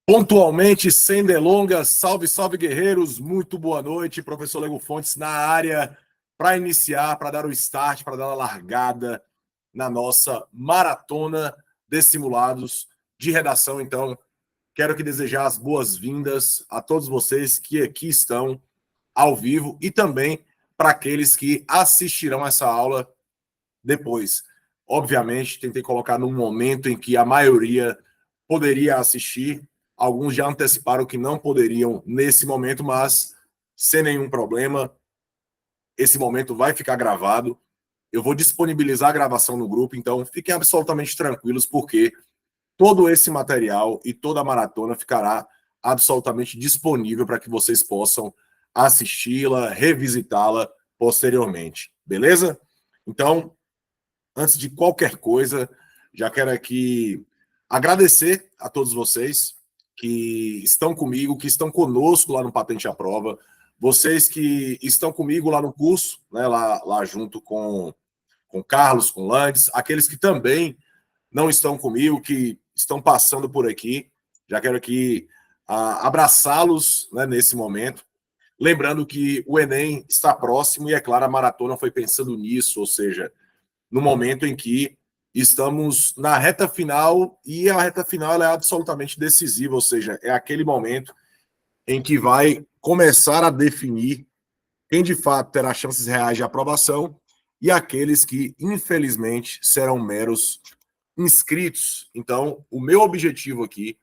Pontualmente, sem delongas, salve, salve guerreiros, muito boa noite, professor Lego Fontes na área, para iniciar, para dar o start, para dar a largada na nossa maratona de simulados de redação. Então, quero que desejar as boas-vindas a todos vocês que aqui estão ao vivo e também para aqueles que assistirão essa aula depois. Obviamente, tentei colocar num momento em que a maioria poderia assistir. Alguns já anteciparam que não poderiam nesse momento, mas sem nenhum problema, esse momento vai ficar gravado. Eu vou disponibilizar a gravação no grupo, então fiquem absolutamente tranquilos, porque todo esse material e toda a maratona ficará absolutamente disponível para que vocês possam assisti-la, revisitá-la posteriormente. Beleza? Então, antes de qualquer coisa, já quero aqui agradecer a todos vocês que estão comigo, que estão conosco lá no Patente à Prova, vocês que estão comigo lá no curso, né, lá junto com Carlos, com Landes, aqueles que também não estão comigo, que estão passando por aqui, já quero aqui abraçá-los, né, nesse momento. Lembrando que o Enem está próximo e, é claro, a maratona foi pensando nisso, ou seja, no momento em que estamos na reta final, e a reta final ela é absolutamente decisiva, ou seja, é aquele momento em que vai começar a definir quem de fato terá chances reais de aprovação e aqueles que, infelizmente, serão meros inscritos. Então, o meu objetivo aqui,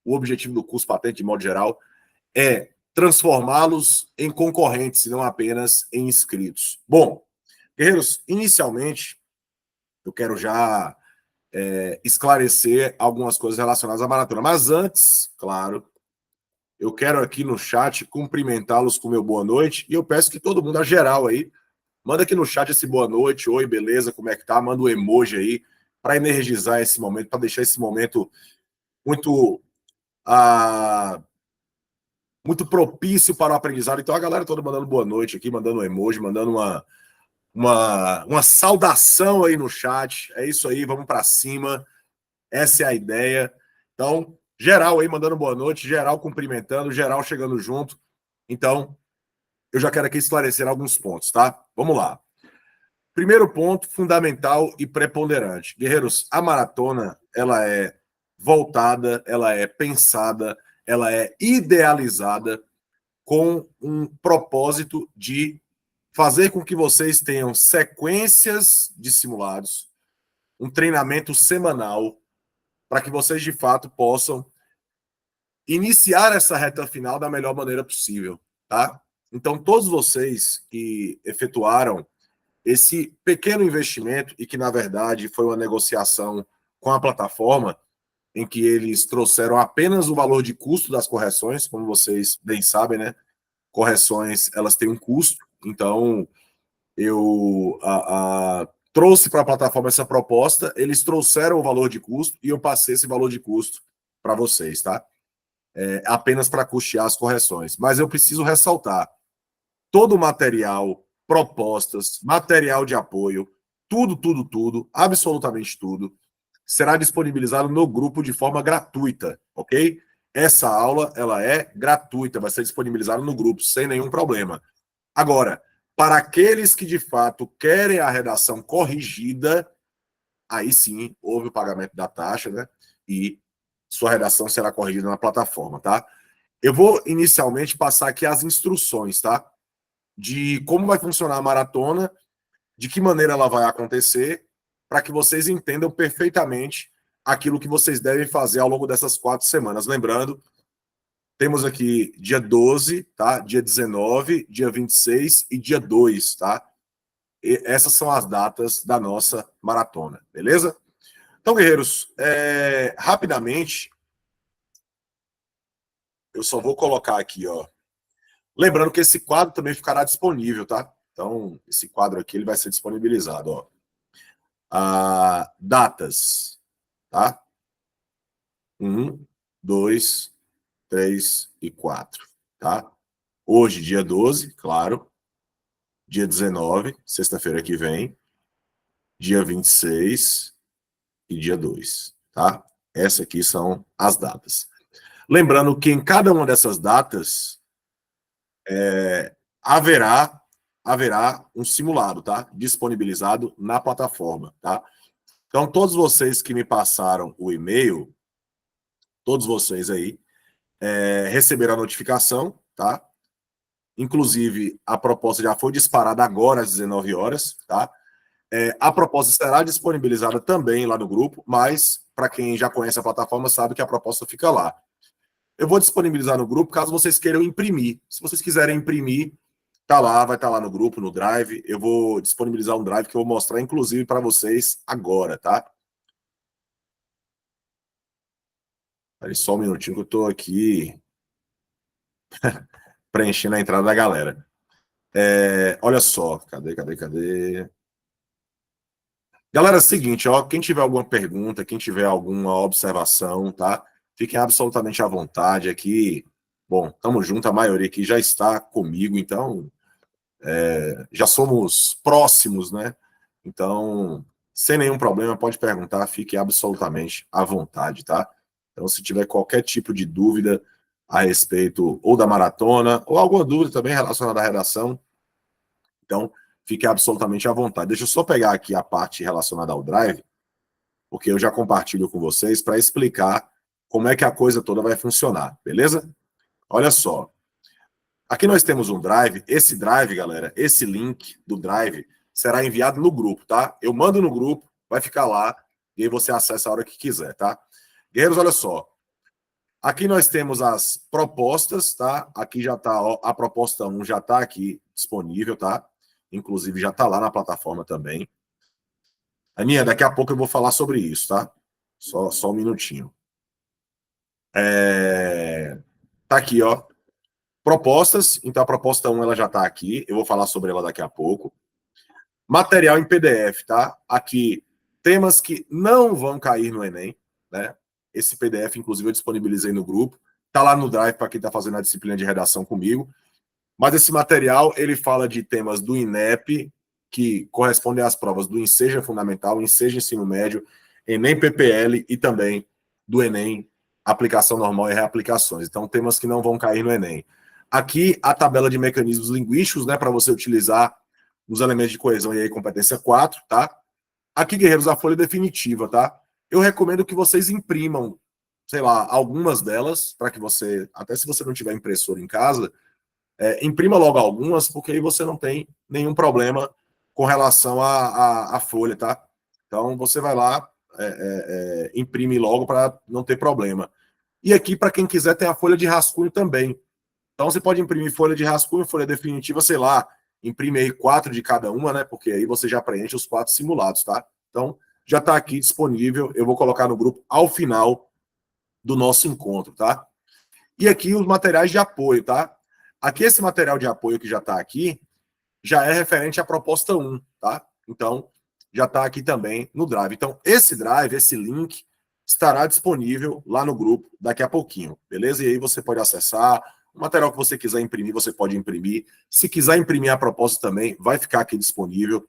o objetivo do curso Patente de modo geral, é transformá-los em concorrentes, e não apenas em inscritos. Bom, guerreiros, inicialmente, eu quero já esclarecer algumas coisas relacionadas à maratona. Mas antes, claro, eu quero aqui no chat cumprimentá-los com meu boa noite, e eu peço que todo mundo, a geral aí, manda aqui no chat esse boa noite, oi, beleza, como é que tá? Manda um emoji aí para energizar esse momento, para deixar esse momento muito, muito propício para o aprendizado. Então a galera toda mandando boa noite aqui, mandando um emoji, mandando uma saudação aí no chat. É isso aí, vamos para cima. Essa é a ideia. Então, geral aí mandando boa noite, geral cumprimentando, geral chegando junto. Então, eu já quero aqui esclarecer alguns pontos, tá? Vamos lá. Primeiro ponto, fundamental e preponderante. Guerreiros, a maratona, ela é voltada, ela é pensada, ela é idealizada com um propósito de fazer com que vocês tenham sequências de simulados, um treinamento semanal, para que vocês, de fato, possam iniciar essa reta final da melhor maneira possível, tá? Então, todos vocês que efetuaram esse pequeno investimento, e que, na verdade, foi uma negociação com a plataforma, em que eles trouxeram apenas o valor de custo das correções, como vocês bem sabem, né? Correções, elas têm um custo, então eu trouxe para a plataforma essa proposta, eles trouxeram o valor de custo e eu passei esse valor de custo para vocês, tá? Apenas para custear as correções. Mas eu preciso ressaltar, todo o material, propostas, material de apoio, tudo, absolutamente tudo, será disponibilizado no grupo de forma gratuita, ok? Essa aula, ela é gratuita, vai ser disponibilizada no grupo, sem nenhum problema. Agora, para aqueles que de fato querem a redação corrigida, aí sim houve o pagamento da taxa, né? E sua redação será corrigida na plataforma, tá? Eu vou inicialmente passar aqui as instruções, tá? De como vai funcionar a maratona, de que maneira ela vai acontecer, para que vocês entendam perfeitamente aquilo que vocês devem fazer ao longo dessas 4 semanas. Lembrando, temos aqui dia 12, tá? Dia 19, dia 26 e dia 2, tá? E essas são as datas da nossa maratona, beleza? Então, guerreiros, rapidamente, eu só vou colocar aqui, ó. Lembrando que esse quadro também ficará disponível, tá? Então, esse quadro aqui ele vai ser disponibilizado, ó. Datas, tá? 1, 2, 3 e 4, tá? Hoje, dia 12, claro. Dia 19, sexta-feira que vem. Dia 26 e dia 2, tá? Essas aqui são as datas. Lembrando que em cada uma dessas datas haverá um simulado, tá? Disponibilizado na plataforma, tá? Então, todos vocês que me passaram o e-mail, todos vocês aí, receberam a notificação, tá? Inclusive, a proposta já foi disparada agora às 19 horas, tá? A proposta será disponibilizada também lá no grupo, mas para quem já conhece a plataforma sabe que a proposta fica lá. Eu vou disponibilizar no grupo caso vocês queiram imprimir. Se vocês quiserem imprimir, tá lá, vai estar lá no grupo, no Drive. Eu vou disponibilizar um Drive que eu vou mostrar, inclusive, para vocês agora, tá? Espera só um minutinho que eu estou aqui preenchendo a entrada da galera. Olha só, cadê? Galera, é o seguinte, ó, quem tiver alguma pergunta, quem tiver alguma observação, tá? Fiquem absolutamente à vontade aqui. Bom, tamo junto, a maioria aqui já está comigo, então já somos próximos, né? Então, sem nenhum problema, pode perguntar, fique absolutamente à vontade, tá? Então, se tiver qualquer tipo de dúvida a respeito ou da maratona, ou alguma dúvida também relacionada à redação, então fique absolutamente à vontade. Deixa eu só pegar aqui a parte relacionada ao Drive, porque eu já compartilho com vocês para explicar como é que a coisa toda vai funcionar, beleza? Olha só. Aqui nós temos um Drive. Esse Drive, galera, esse link do Drive será enviado no grupo, tá? Eu mando no grupo, vai ficar lá, e aí você acessa a hora que quiser, tá? Guerreiros, olha só. Aqui nós temos as propostas, tá? Aqui já tá, ó, a proposta 1 já tá aqui disponível, tá? Inclusive já tá lá na plataforma também. Aninha, daqui a pouco eu vou falar sobre isso, tá? Só um minutinho. Tá aqui, ó. Propostas. Então, a proposta 1 ela já tá aqui. Eu vou falar sobre ela daqui a pouco. Material em PDF, tá? Aqui, temas que não vão cair no Enem, né? Esse PDF, inclusive, eu disponibilizei no grupo. Tá lá no Drive para quem tá fazendo a disciplina de redação comigo. Mas esse material, ele fala de temas do INEP, que correspondem às provas do Enseja Fundamental, Enseja Ensino Médio, Enem PPL e também do Enem Aplicação Normal e Reaplicações. Então, temas que não vão cair no Enem. Aqui, a tabela de mecanismos linguísticos, né, para você utilizar os elementos de coesão e aí competência 4, tá? Aqui, guerreiros, a folha definitiva, tá? Eu recomendo que vocês imprimam, sei lá, algumas delas, para que você, até se você não tiver impressora em casa, imprima logo algumas, porque aí você não tem nenhum problema com relação à folha, tá? Então, você vai lá, imprime logo para não ter problema. E aqui, para quem quiser, tem a folha de rascunho também. Então, você pode imprimir folha de rascunho, folha definitiva, sei lá, imprime aí 4 de cada uma, né? Porque aí você já preenche os 4 simulados, tá? Então, já está aqui disponível. Eu vou colocar no grupo ao final do nosso encontro, tá? E aqui os materiais de apoio, tá? Aqui esse material de apoio que já está aqui, já é referente à proposta 1, tá? Então, já está aqui também no Drive. Então, esse Drive, esse link, estará disponível lá no grupo daqui a pouquinho, beleza? E aí você pode acessar. O material que você quiser imprimir, você pode imprimir. Se quiser imprimir a proposta também, vai ficar aqui disponível.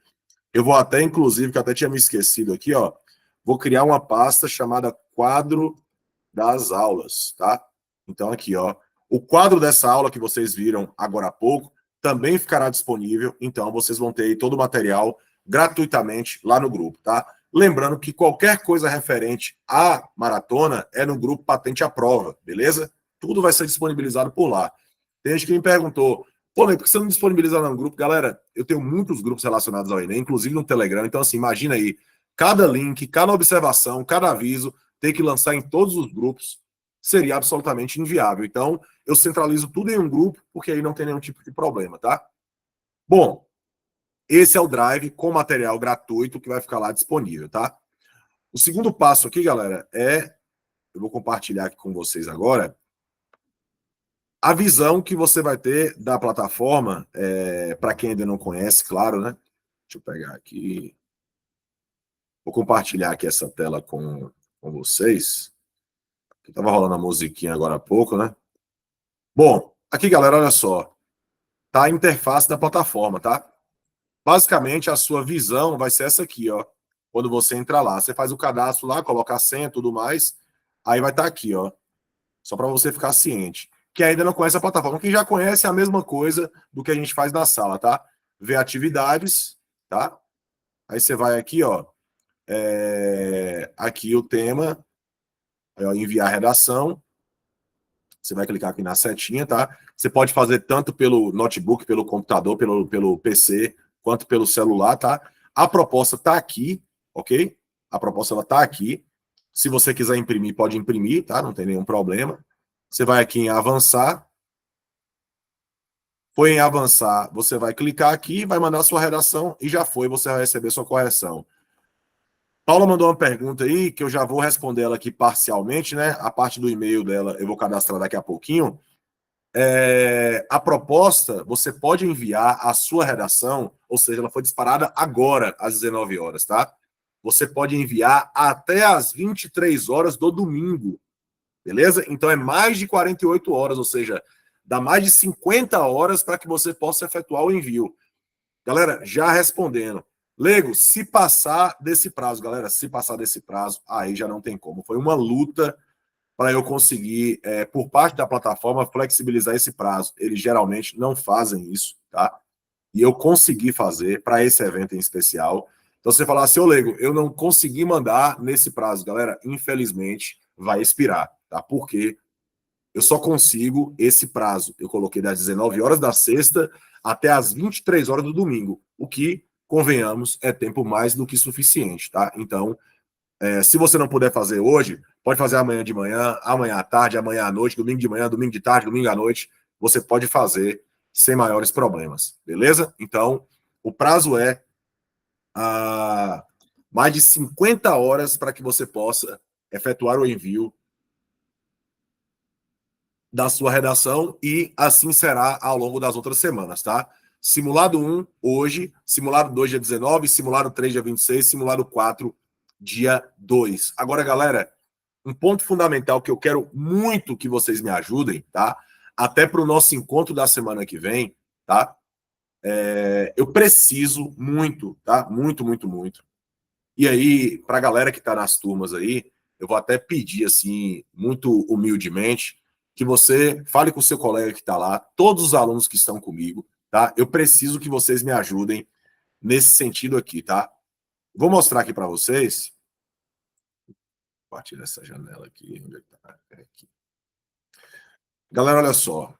Eu vou até, inclusive, que eu até tinha me esquecido aqui, ó, vou criar uma pasta chamada Quadro das Aulas, tá? Então, aqui, ó, o quadro dessa aula que vocês viram agora há pouco também ficará disponível. Então, vocês vão ter aí todo o material gratuitamente lá no grupo, tá? Lembrando que qualquer coisa referente à maratona é no grupo Patente à Prova, beleza? Tudo vai ser disponibilizado por lá. Tem gente que me perguntou, pô, Ney, por que você não disponibiliza lá no grupo? Galera, eu tenho muitos grupos relacionados ao Enem, inclusive no Telegram. Então, assim, imagina aí, cada link, cada observação, cada aviso, ter que lançar em todos os grupos seria absolutamente inviável. Então, eu centralizo tudo em um grupo, porque aí não tem nenhum tipo de problema, tá? Bom, esse é o Drive com material gratuito que vai ficar lá disponível, tá? O segundo passo aqui, galera, eu vou compartilhar aqui com vocês agora, a visão que você vai ter da plataforma, para quem ainda não conhece, claro, né? Deixa eu pegar aqui. Vou compartilhar aqui essa tela com vocês. Estava rolando a musiquinha agora há pouco, né? Bom, aqui, galera, olha só. Tá a interface da plataforma, tá? Basicamente, a sua visão vai ser essa aqui, ó. Quando você entrar lá, você faz o cadastro lá, coloca a senha e tudo mais. Aí vai estar aqui, ó. Só para você ficar ciente. Que ainda não conhece a plataforma. Quem já conhece é a mesma coisa do que a gente faz na sala, tá? Vê atividades, tá? Aí você vai aqui, ó. Aqui o tema, enviar redação. Você vai clicar aqui na setinha, tá? Você pode fazer tanto pelo notebook, pelo computador, pelo PC, quanto pelo celular, tá? A proposta tá aqui, ok? A proposta ela tá aqui. Se você quiser imprimir, pode imprimir, tá? Não tem nenhum problema. Você vai aqui em avançar. Foi em avançar, você vai clicar aqui, vai mandar sua redação e já foi, você vai receber sua correção. Paula mandou uma pergunta aí, que eu já vou responder ela aqui parcialmente, né? A parte do e-mail dela eu vou cadastrar daqui a pouquinho. A proposta, você pode enviar a sua redação, ou seja, ela foi disparada agora, às 19 horas, tá? Você pode enviar até às 23 horas do domingo, beleza? Então é mais de 48 horas, ou seja, dá mais de 50 horas para que você possa efetuar o envio. Galera, já respondendo. Lego, se passar desse prazo, galera, se passar desse prazo, aí já não tem como. Foi uma luta para eu conseguir, por parte da plataforma, flexibilizar esse prazo. Eles geralmente não fazem isso, tá? E eu consegui fazer para esse evento em especial. Então, você falar assim, ô Lego, eu não consegui mandar nesse prazo, galera, infelizmente vai expirar, tá? Por quê? Eu só consigo esse prazo. Eu coloquei das 19 horas da sexta até as 23 horas do domingo, o que, convenhamos, é tempo mais do que suficiente, tá? Então, se você não puder fazer hoje, pode fazer amanhã de manhã, amanhã à tarde, amanhã à noite, domingo de manhã, domingo de tarde, domingo à noite. Você pode fazer sem maiores problemas, beleza? Então, o prazo é mais de 50 horas para que você possa efetuar o envio da sua redação e assim será ao longo das outras semanas, tá? Simulado 1, hoje, simulado 2, dia 19, simulado 3, dia 26, simulado 4, dia 2. Agora, galera, um ponto fundamental que eu quero muito que vocês me ajudem, tá? Até para o nosso encontro da semana que vem, tá? Eu preciso muito, tá? Muito, muito, muito. E aí, para a galera que está nas turmas aí, eu vou até pedir, assim, muito humildemente, que você fale com o seu colega que está lá, todos os alunos que estão comigo, tá? Eu preciso que vocês me ajudem nesse sentido aqui, tá? Vou mostrar aqui para vocês. Compartilhar essa janela aqui. Onde é que tá? Aqui. Galera, olha só.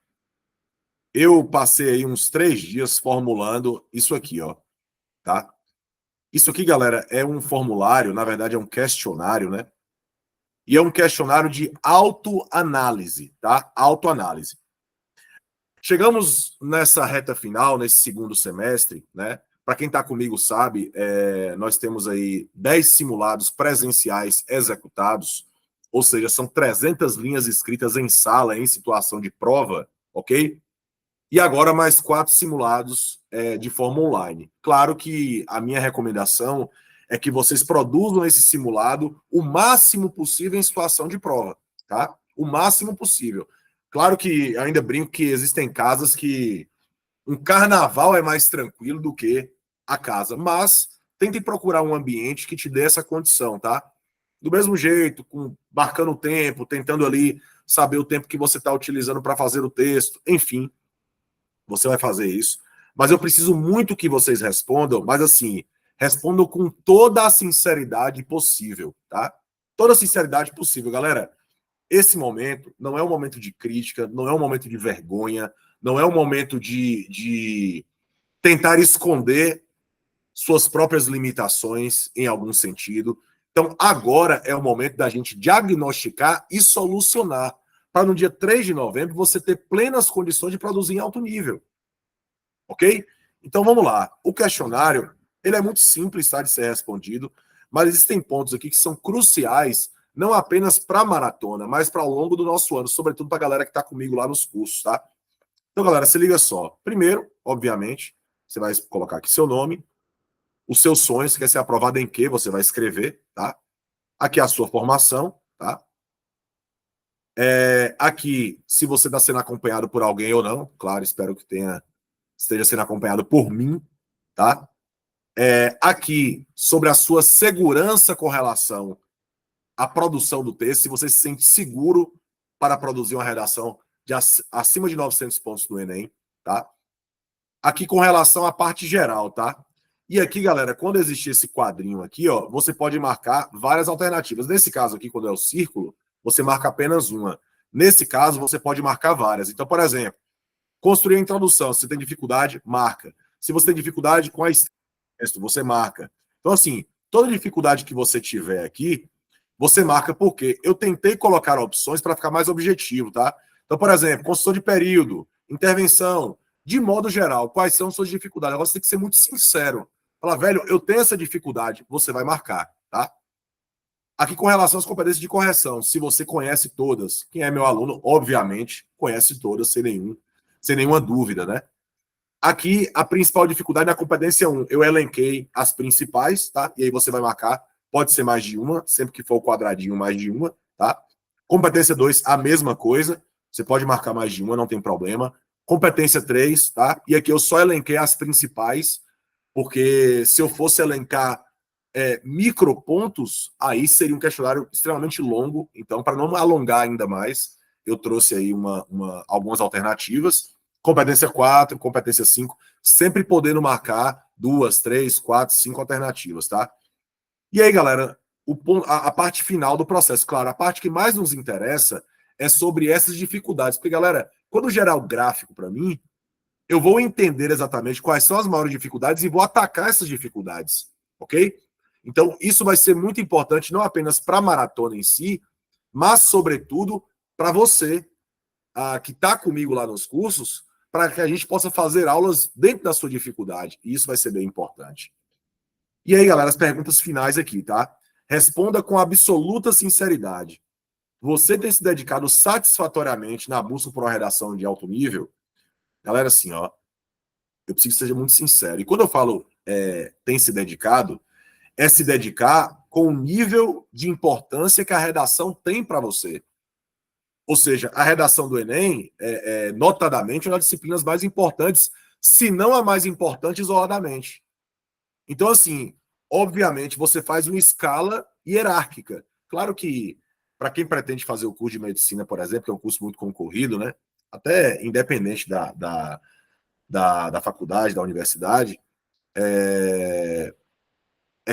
Eu passei aí uns 3 dias formulando isso aqui, ó, tá? Isso aqui, galera, é um formulário, na verdade é um questionário, né? E é um questionário de autoanálise, tá? Autoanálise. Chegamos nessa reta final, nesse segundo semestre, né? Para quem está comigo sabe, nós temos aí 10 simulados presenciais executados, ou seja, são 300 linhas escritas em sala, em situação de prova, ok? E agora mais 4 simulados de forma online. Claro que a minha recomendação é que vocês produzam esse simulado o máximo possível em situação de prova, tá? O máximo possível. Claro que ainda brinco que existem casas que um carnaval é mais tranquilo do que a casa, mas tentem procurar um ambiente que te dê essa condição, tá? Do mesmo jeito, marcando o tempo, tentando ali saber o tempo que você está utilizando para fazer o texto, enfim, você vai fazer isso. Mas eu preciso muito que vocês respondam, mas assim, respondam com toda a sinceridade possível, tá? Toda a sinceridade possível, galera. Esse momento não é um momento de crítica, não é um momento de vergonha, não é um momento de tentar esconder suas próprias limitações em algum sentido. Então, agora é o momento da gente diagnosticar e solucionar, para no dia 3 de novembro você ter plenas condições de produzir em alto nível. Ok? Então, vamos lá. O questionário, ele é muito simples, tá, de ser respondido, mas existem pontos aqui que são cruciais, não apenas para a maratona, mas para ao longo do nosso ano, sobretudo para a galera que está comigo lá nos cursos, tá? Então, galera, se liga só. Primeiro, obviamente, você vai colocar aqui seu nome, os seus sonhos, você quer ser aprovado em quê? Você vai escrever, tá? Aqui a sua formação, tá? Aqui, se você está sendo acompanhado por alguém ou não, claro, espero que esteja sendo acompanhado por mim, tá? Aqui, sobre a sua segurança com relação à produção do texto, se você se sente seguro para produzir uma redação de acima de 900 pontos no Enem, tá? Aqui com relação à parte geral, tá? E aqui, galera, quando existir esse quadrinho aqui, ó, você pode marcar várias alternativas. Nesse caso aqui, quando é o círculo, você marca apenas uma. Nesse caso, você pode marcar várias. Então, por exemplo, construir a introdução. Se você tem dificuldade, marca. Se você tem dificuldade com a texto, você marca. Então, assim, toda dificuldade que você tiver aqui, você marca porque eu tentei colocar opções para ficar mais objetivo, tá? Então, por exemplo, construção de período, intervenção, de modo geral, quais são suas dificuldades? Agora você tem que ser muito sincero. Falar, velho, eu tenho essa dificuldade, você vai marcar, tá? Aqui com relação às competências de correção, se você conhece todas, quem é meu aluno, obviamente, conhece todas, sem nenhuma dúvida, né? Aqui, a principal dificuldade na competência 1, eu elenquei as principais, tá? E aí você vai marcar, pode ser mais de uma, sempre que for o quadradinho, mais de uma, tá? Competência 2, a mesma coisa, você pode marcar mais de uma, não tem problema. Competência 3, tá? E aqui eu só elenquei as principais, porque se eu fosse elencar micropontos, aí seria um questionário extremamente longo, então, para não alongar ainda mais, eu trouxe aí algumas alternativas. Competência 4, competência 5, sempre podendo marcar 2, 3, 4, 5 alternativas, tá? E aí, galera, a parte final do processo, claro, a parte que mais nos interessa é sobre essas dificuldades, porque, galera, quando gerar o gráfico para mim, eu vou entender exatamente quais são as maiores dificuldades e vou atacar essas dificuldades, ok? Então, isso vai ser muito importante, não apenas para a maratona em si, mas, sobretudo, para você que está comigo lá nos cursos, para que a gente possa fazer aulas dentro da sua dificuldade. E isso vai ser bem importante. E aí, galera, as perguntas finais aqui, tá? Responda com absoluta sinceridade. Você tem se dedicado satisfatoriamente na busca por uma redação de alto nível? Galera, assim, ó, eu preciso que seja muito sincero. E quando eu falo tem se dedicado, é se dedicar com o nível de importância que a redação tem para você. Ou seja, a redação do Enem notadamente, é uma das disciplinas mais importantes, se não a mais importante isoladamente. Então, assim, obviamente, você faz uma escala hierárquica. Claro que, para quem pretende fazer o curso de medicina, por exemplo, que é um curso muito concorrido, né? Até independente da faculdade, da universidade, é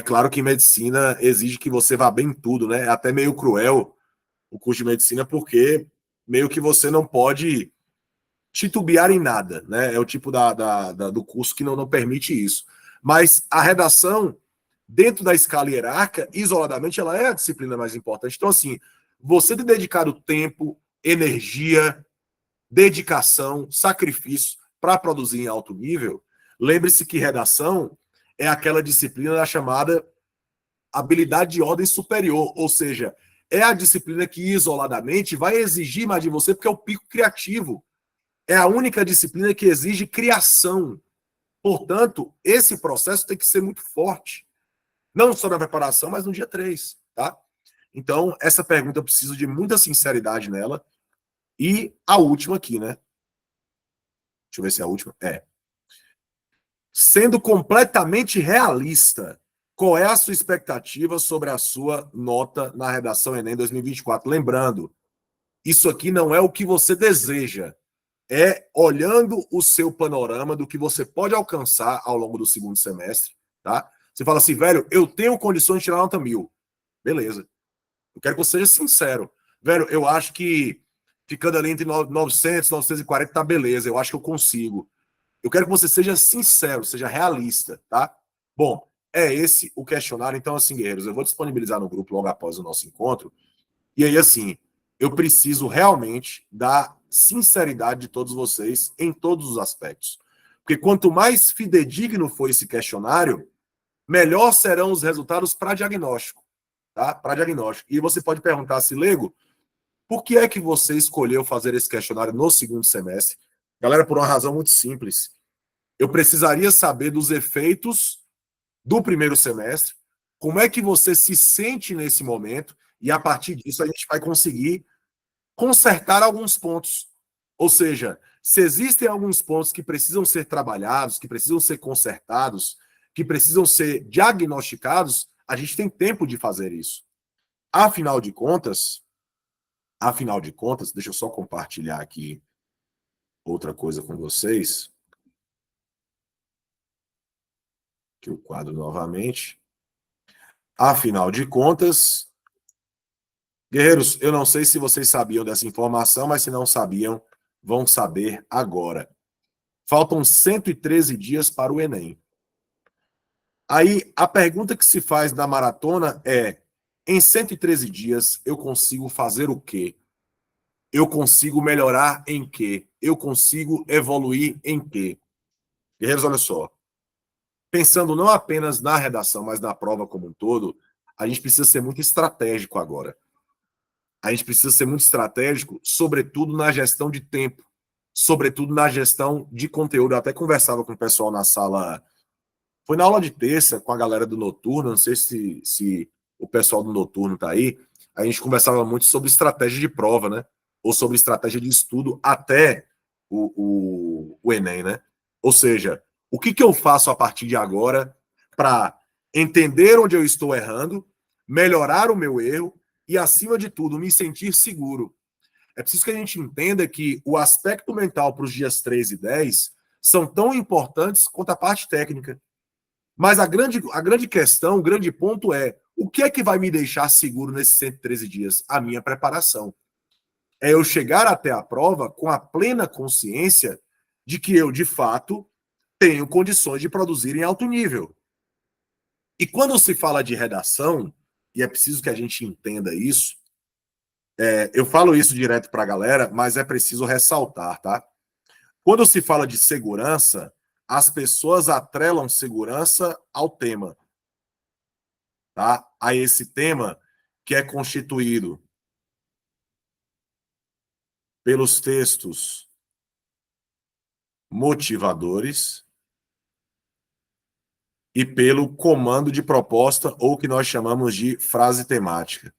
claro que medicina exige que você vá bem em tudo, né? É até meio cruel o curso de medicina, porque meio que você não pode titubear em nada, né? É o tipo do curso que não permite isso. Mas a redação, dentro da escala hierárquica, isoladamente, ela é a disciplina mais importante. Então, assim, você ter dedicado tempo, energia, dedicação, sacrifício para produzir em alto nível, lembre-se que redação é aquela disciplina da chamada habilidade de ordem superior, ou seja, é a disciplina que isoladamente vai exigir mais de você, porque é o pico criativo. É a única disciplina que exige criação. Portanto, esse processo tem que ser muito forte. Não só na preparação, mas no dia 3, tá? Então, essa pergunta eu preciso de muita sinceridade nela. E a última aqui, né? Deixa eu ver se é a última. Sendo completamente realista, qual é a sua expectativa sobre a sua nota na redação Enem 2024? Lembrando, isso aqui não é o que você deseja, é olhando o seu panorama do que você pode alcançar ao longo do segundo semestre, tá? Você fala assim, velho, eu tenho condições de tirar nota 1000. Beleza. Eu quero que você seja sincero. Velho, eu acho que ficando ali entre 900 e 940 tá beleza, eu acho que eu consigo. Eu quero que você seja sincero, seja realista, tá? Bom, é esse o questionário. Então, assim, guerreiros, eu vou disponibilizar no grupo logo após o nosso encontro. E aí, assim, eu preciso realmente da sinceridade de todos vocês em todos os aspectos. Porque quanto mais fidedigno for esse questionário, melhor serão os resultados para diagnóstico, tá? Para diagnóstico. E você pode perguntar se, Lego, por que é que você escolheu fazer esse questionário no segundo semestre? Galera, por uma razão muito simples. Eu precisaria saber dos efeitos do primeiro semestre, como é que você se sente nesse momento, e a partir disso a gente vai conseguir consertar alguns pontos. Ou seja, se existem alguns pontos que precisam ser trabalhados, que precisam ser consertados, que precisam ser diagnosticados, a gente tem tempo de fazer isso. Afinal de contas, Afinal de contas, deixa eu só compartilhar aqui outra coisa com vocês. Aqui o quadro novamente. Afinal de contas, guerreiros, eu não sei se vocês sabiam dessa informação, mas se não sabiam, vão saber agora. Faltam 113 dias para o Enem. Aí, a pergunta que se faz na maratona é: em 113 dias, eu consigo fazer o quê? Eu consigo melhorar em quê? Eu consigo evoluir em quê? Guerreiros, olha só. Pensando não apenas na redação, mas na prova como um todo, a gente precisa ser muito estratégico agora. A gente precisa ser muito estratégico, sobretudo na gestão de tempo, sobretudo na gestão de conteúdo. Eu até conversava com o pessoal na sala. Foi na aula de terça com a galera do Noturno, não sei se o pessoal do Noturno está aí. A gente conversava muito sobre estratégia de prova, né? Ou sobre estratégia de estudo até o Enem, né? Ou seja, o que eu faço a partir de agora para entender onde eu estou errando, melhorar o meu erro e, acima de tudo, me sentir seguro. É preciso que a gente entenda que o aspecto mental para os dias 13 e 10 são tão importantes quanto a parte técnica. Mas a grande questão, o grande ponto é: o que é que vai me deixar seguro nesses 113 dias? A minha preparação. É eu chegar até a prova com a plena consciência de que eu, de fato, tenho condições de produzir em alto nível. E quando se fala de redação, e é preciso que a gente entenda isso, eu falo isso direto para a galera, mas é preciso ressaltar, tá? Quando se fala de segurança, as pessoas atrelam segurança ao tema, tá? A esse tema que é constituído pelos textos motivadores e pelo comando de proposta, ou que nós chamamos de frase temática,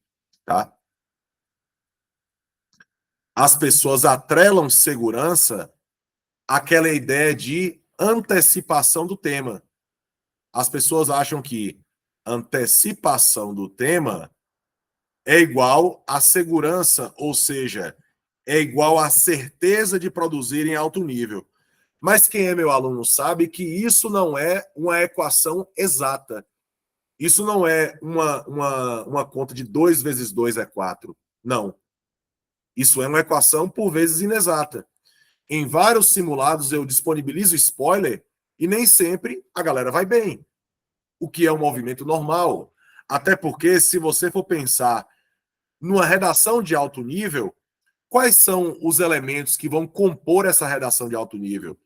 tá? As pessoas atrelam segurança àquela ideia de antecipação do tema. As pessoas acham que antecipação do tema é igual a segurança, ou seja, é igual a certeza de produzir em alto nível. Mas quem é meu aluno sabe que isso não é uma equação exata. Isso não é uma conta de 2 vezes 2 é 4. Não. Isso é uma equação por vezes inexata. Em vários simulados eu disponibilizo spoiler e nem sempre a galera vai bem, o que é um movimento normal. Até porque, se você for pensar numa redação de alto nível, quais são os elementos que vão compor essa redação de alto nível?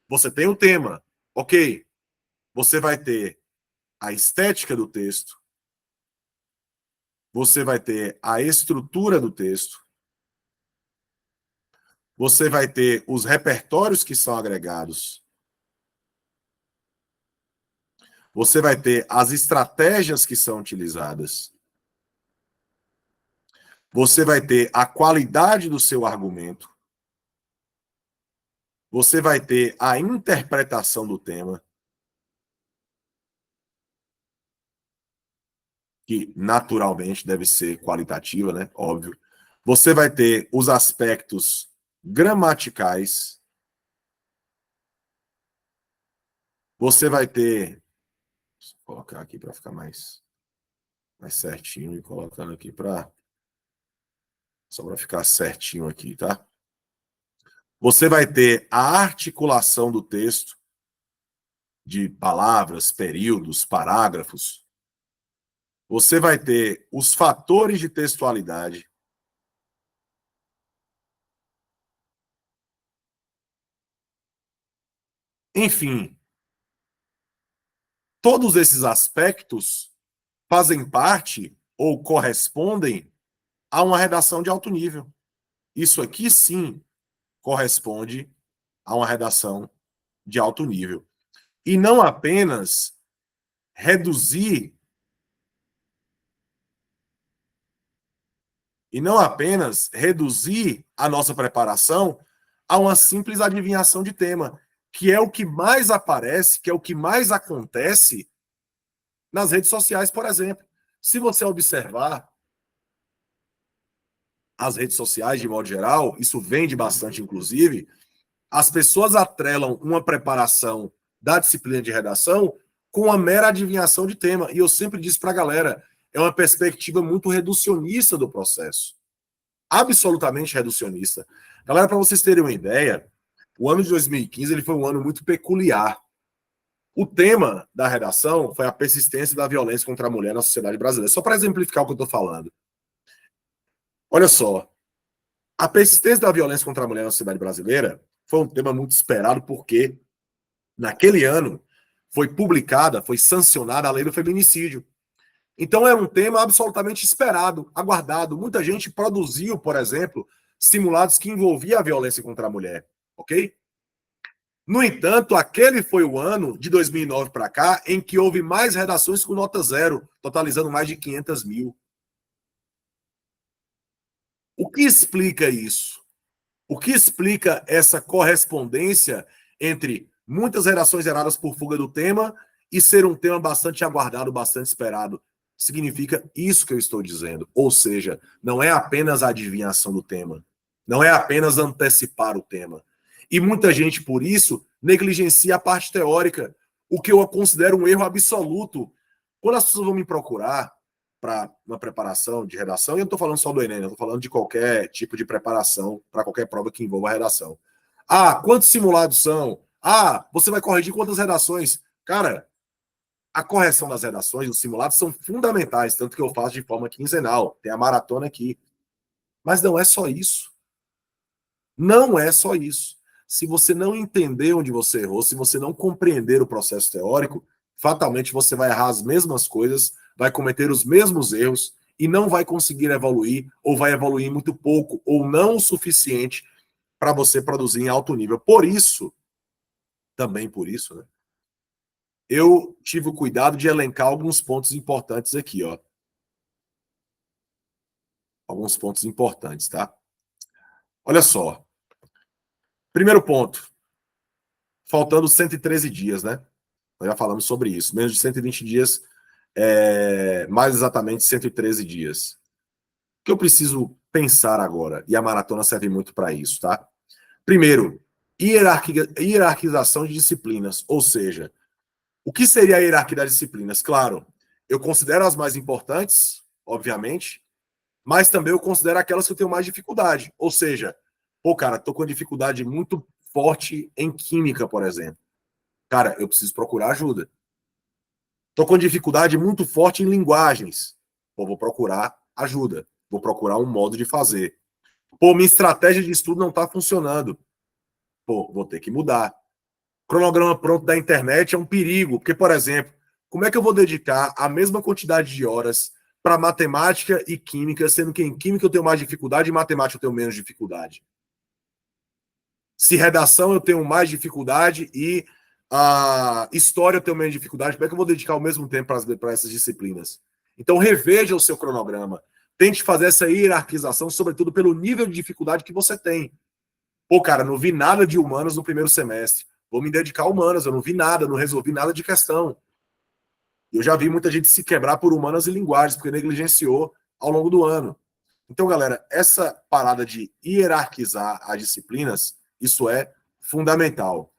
Você tem o tema, ok. Você vai ter a estética do texto, você vai ter a estrutura do texto, você vai ter os repertórios que são agregados, você vai ter as estratégias que são utilizadas, você vai ter a qualidade do seu argumento, você vai ter a interpretação do tema, que naturalmente deve ser qualitativa, né? Óbvio. Você vai ter os aspectos gramaticais, você vai ter. Vou colocar aqui para ficar mais certinho e colocando aqui para. Só para ficar certinho aqui, tá? Você vai ter a articulação do texto, de palavras, períodos, parágrafos. Você vai ter os fatores de textualidade. Enfim, todos esses aspectos fazem parte ou correspondem a uma redação de alto nível. Isso aqui sim corresponde a uma redação de alto nível. E não apenas reduzir a nossa preparação a uma simples adivinhação de tema, que é o que mais aparece, que é o que mais acontece nas redes sociais, por exemplo. Se você observar, as redes sociais de modo geral, isso vende bastante, inclusive, as pessoas atrelam uma preparação da disciplina de redação com a mera adivinhação de tema. E eu sempre disse para a galera, é uma perspectiva muito reducionista do processo. Absolutamente reducionista. Galera, para vocês terem uma ideia, o ano de 2015 ele foi um ano muito peculiar. O tema da redação foi a persistência da violência contra a mulher na sociedade brasileira. Só para exemplificar o que eu estou falando. Olha só, a persistência da violência contra a mulher na sociedade brasileira foi um tema muito esperado porque, naquele ano, foi sancionada a lei do feminicídio. Então era um tema absolutamente esperado, aguardado. Muita gente produziu, por exemplo, simulados que envolviam a violência contra a mulher, ok? No entanto, aquele foi o ano, de 2009 para cá, em que houve mais redações com nota zero, totalizando mais de 500 mil. O que explica isso? O que explica essa correspondência entre muitas redações geradas por fuga do tema e ser um tema bastante aguardado, bastante esperado? Significa isso que eu estou dizendo. Ou seja, não é apenas a adivinhação do tema, não é apenas antecipar o tema. E muita gente, por isso, negligencia a parte teórica, o que eu considero um erro absoluto. Quando as pessoas vão me procurar para uma preparação de redação, e eu não estou falando só do Enem, eu estou falando de qualquer tipo de preparação para qualquer prova que envolva a redação. Ah, quantos simulados são? Ah, você vai corrigir quantas redações? Cara, a correção das redações, os simulados são fundamentais, tanto que eu faço de forma quinzenal. Tem a maratona aqui. Mas não é só isso. Não é só isso. Se você não entender onde você errou, se você não compreender o processo teórico, fatalmente você vai errar as mesmas coisas, vai cometer os mesmos erros e não vai conseguir evoluir, ou vai evoluir muito pouco, ou não o suficiente para você produzir em alto nível. Por isso, também por isso, né? Eu tive o cuidado de elencar alguns pontos importantes aqui, ó. Alguns pontos importantes, tá? Olha só. Primeiro ponto. Faltando 113 dias, né? Nós já falamos sobre isso. Menos de 120 dias, mais exatamente 113 dias. O que eu preciso pensar agora, e a maratona serve muito para isso, tá? Primeiro, hierarquização de disciplinas, ou seja, o que seria a hierarquia das disciplinas? Claro, eu considero as mais importantes, obviamente, mas também eu considero aquelas que eu tenho mais dificuldade. Ou seja, pô, cara, tô com dificuldade muito forte em química, por exemplo. Cara, eu preciso procurar ajuda. Tô com dificuldade muito forte em linguagens. Pô, vou procurar ajuda. Vou procurar um modo de fazer. Pô, minha estratégia de estudo não tá funcionando. Pô, vou ter que mudar. Cronograma pronto da internet é um perigo, porque, por exemplo, como é que eu vou dedicar a mesma quantidade de horas para matemática e química, sendo que em química eu tenho mais dificuldade e em matemática eu tenho menos dificuldade? Se redação eu tenho mais dificuldade e a história eu tenho menos dificuldade, como é que eu vou dedicar o mesmo tempo para essas disciplinas? Então, reveja o seu cronograma. Tente fazer essa hierarquização, sobretudo pelo nível de dificuldade que você tem. Pô, cara, não vi nada de humanas no primeiro semestre. Vou me dedicar a humanas, eu não vi nada, não resolvi nada de questão. Eu já vi muita gente se quebrar por humanas e linguagens, porque negligenciou ao longo do ano. Então, galera, essa parada de hierarquizar as disciplinas, isso é fundamental.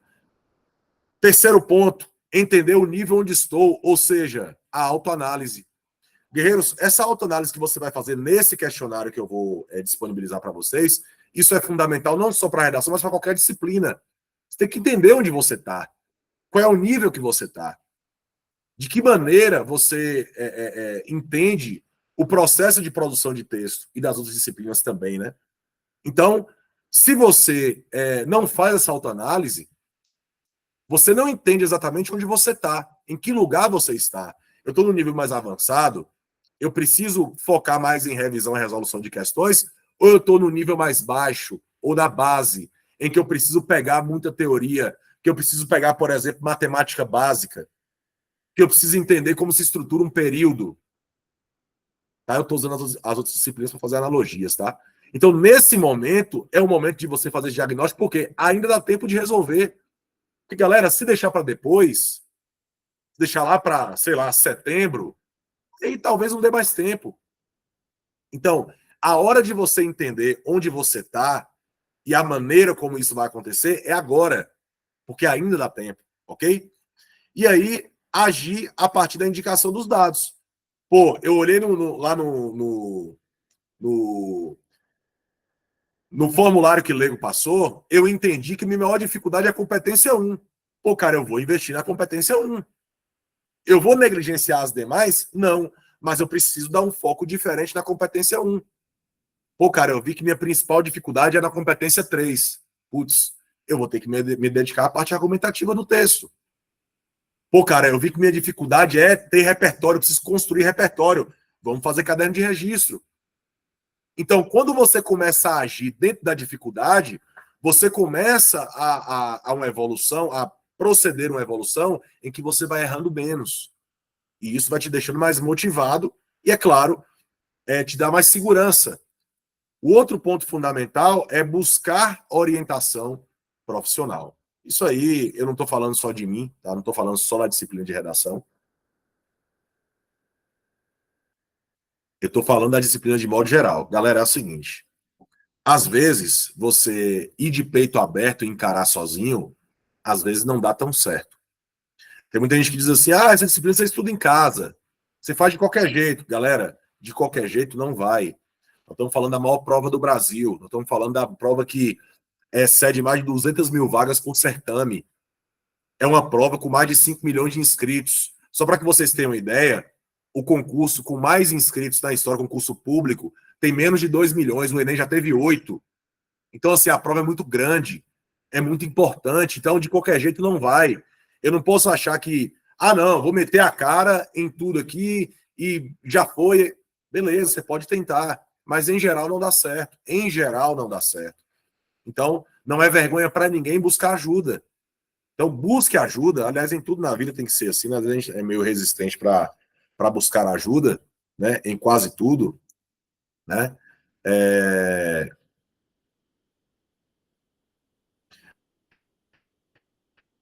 Terceiro ponto, entender o nível onde estou, ou seja, a autoanálise. Guerreiros, essa autoanálise que você vai fazer nesse questionário que eu vou disponibilizar para vocês, isso é fundamental não só para a redação, mas para qualquer disciplina. Você tem que entender onde você está, qual é o nível que você está, de que maneira você entende o processo de produção de texto e das outras disciplinas também, né? Então, se você não faz essa autoanálise, você não entende exatamente onde você está, em que lugar você está. Eu estou no nível mais avançado, eu preciso focar mais em revisão e resolução de questões, ou eu estou no nível mais baixo, ou da base, em que eu preciso pegar muita teoria, que eu preciso pegar, por exemplo, matemática básica, que eu preciso entender como se estrutura um período. Tá? Eu estou usando as outras disciplinas para fazer analogias, tá? Então, nesse momento, é o momento de você fazer diagnóstico, porque ainda dá tempo de resolver. Porque, galera, se deixar para depois, se deixar lá para, sei lá, setembro, aí talvez não dê mais tempo. Então, A hora de você entender onde você está e a maneira como isso vai acontecer é agora, porque ainda dá tempo, ok? E aí, agir a partir da indicação dos dados. Pô, eu olhei lá no, no formulário que o Lego passou, eu entendi que minha maior dificuldade é a competência 1. Pô, cara, eu vou investir na competência 1. Eu vou negligenciar as demais? Não. Mas eu preciso dar um foco diferente na competência 1. Pô, cara, eu vi que minha principal dificuldade é na competência 3. Putz, eu vou ter que me dedicar à parte argumentativa do texto. Pô, cara, eu vi que minha dificuldade é ter repertório, eu preciso construir repertório. Vamos fazer caderno de registro. Então, quando você começa a agir dentro da dificuldade, você começa a uma evolução, a proceder uma evolução em que você vai errando menos. E isso vai te deixando mais motivado e, é claro, te dá mais segurança. O outro ponto fundamental é buscar orientação profissional. Isso aí, eu não estou falando só de mim, tá? Não estou falando só da disciplina de redação. Eu estou falando da disciplina de modo geral. Galera, é o seguinte: às vezes, você ir de peito aberto e encarar sozinho, às vezes não dá tão certo. Tem muita gente que diz assim: ah, essa disciplina você estuda em casa. Você faz de qualquer jeito. Galera, de qualquer jeito não vai. Nós estamos falando da maior prova do Brasil. Nós estamos falando da prova que excede mais de 200 mil vagas por certame. É uma prova com mais de 5 milhões de inscritos. Só para que vocês tenham uma ideia, o concurso com mais inscritos na história, concurso público, tem menos de 2 milhões. O Enem já teve 8. Então, assim, a prova é muito grande, é muito importante. Então, de qualquer jeito, não vai. Eu não posso achar que, não, vou meter a cara em tudo aqui e já foi. Beleza, você pode tentar, mas em geral não dá certo. Em geral não dá certo. Então, não é vergonha para ninguém buscar ajuda. Então, busque ajuda. Aliás, em tudo na vida tem que ser assim, né? A gente é meio resistente para buscar ajuda, né? Em quase tudo, né? É...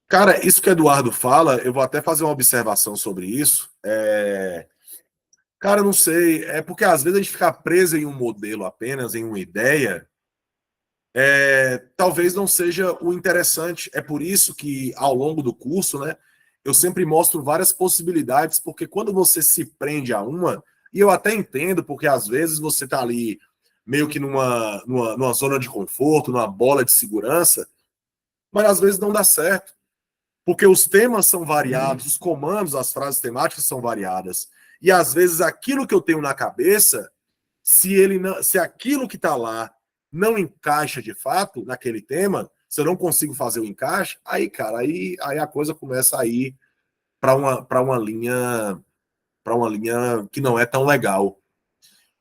Cara, isso que o Eduardo fala, eu vou até fazer uma observação sobre isso. Cara, eu não sei. É porque às vezes a gente fica preso em um modelo apenas, em uma ideia, talvez não seja o interessante. É por isso que, ao longo do curso, né, eu sempre mostro várias possibilidades, porque quando você se prende a uma, e eu até entendo, porque às vezes você está ali meio que numa zona de conforto, numa bola de segurança, mas às vezes não dá certo. Porque os temas são variados, os comandos, as frases temáticas são variadas. E às vezes aquilo que eu tenho na cabeça, se aquilo que está lá não encaixa de fato naquele tema, se eu não consigo fazer o encaixe, aí, cara, aí a coisa começa a ir para uma linha que não é tão legal.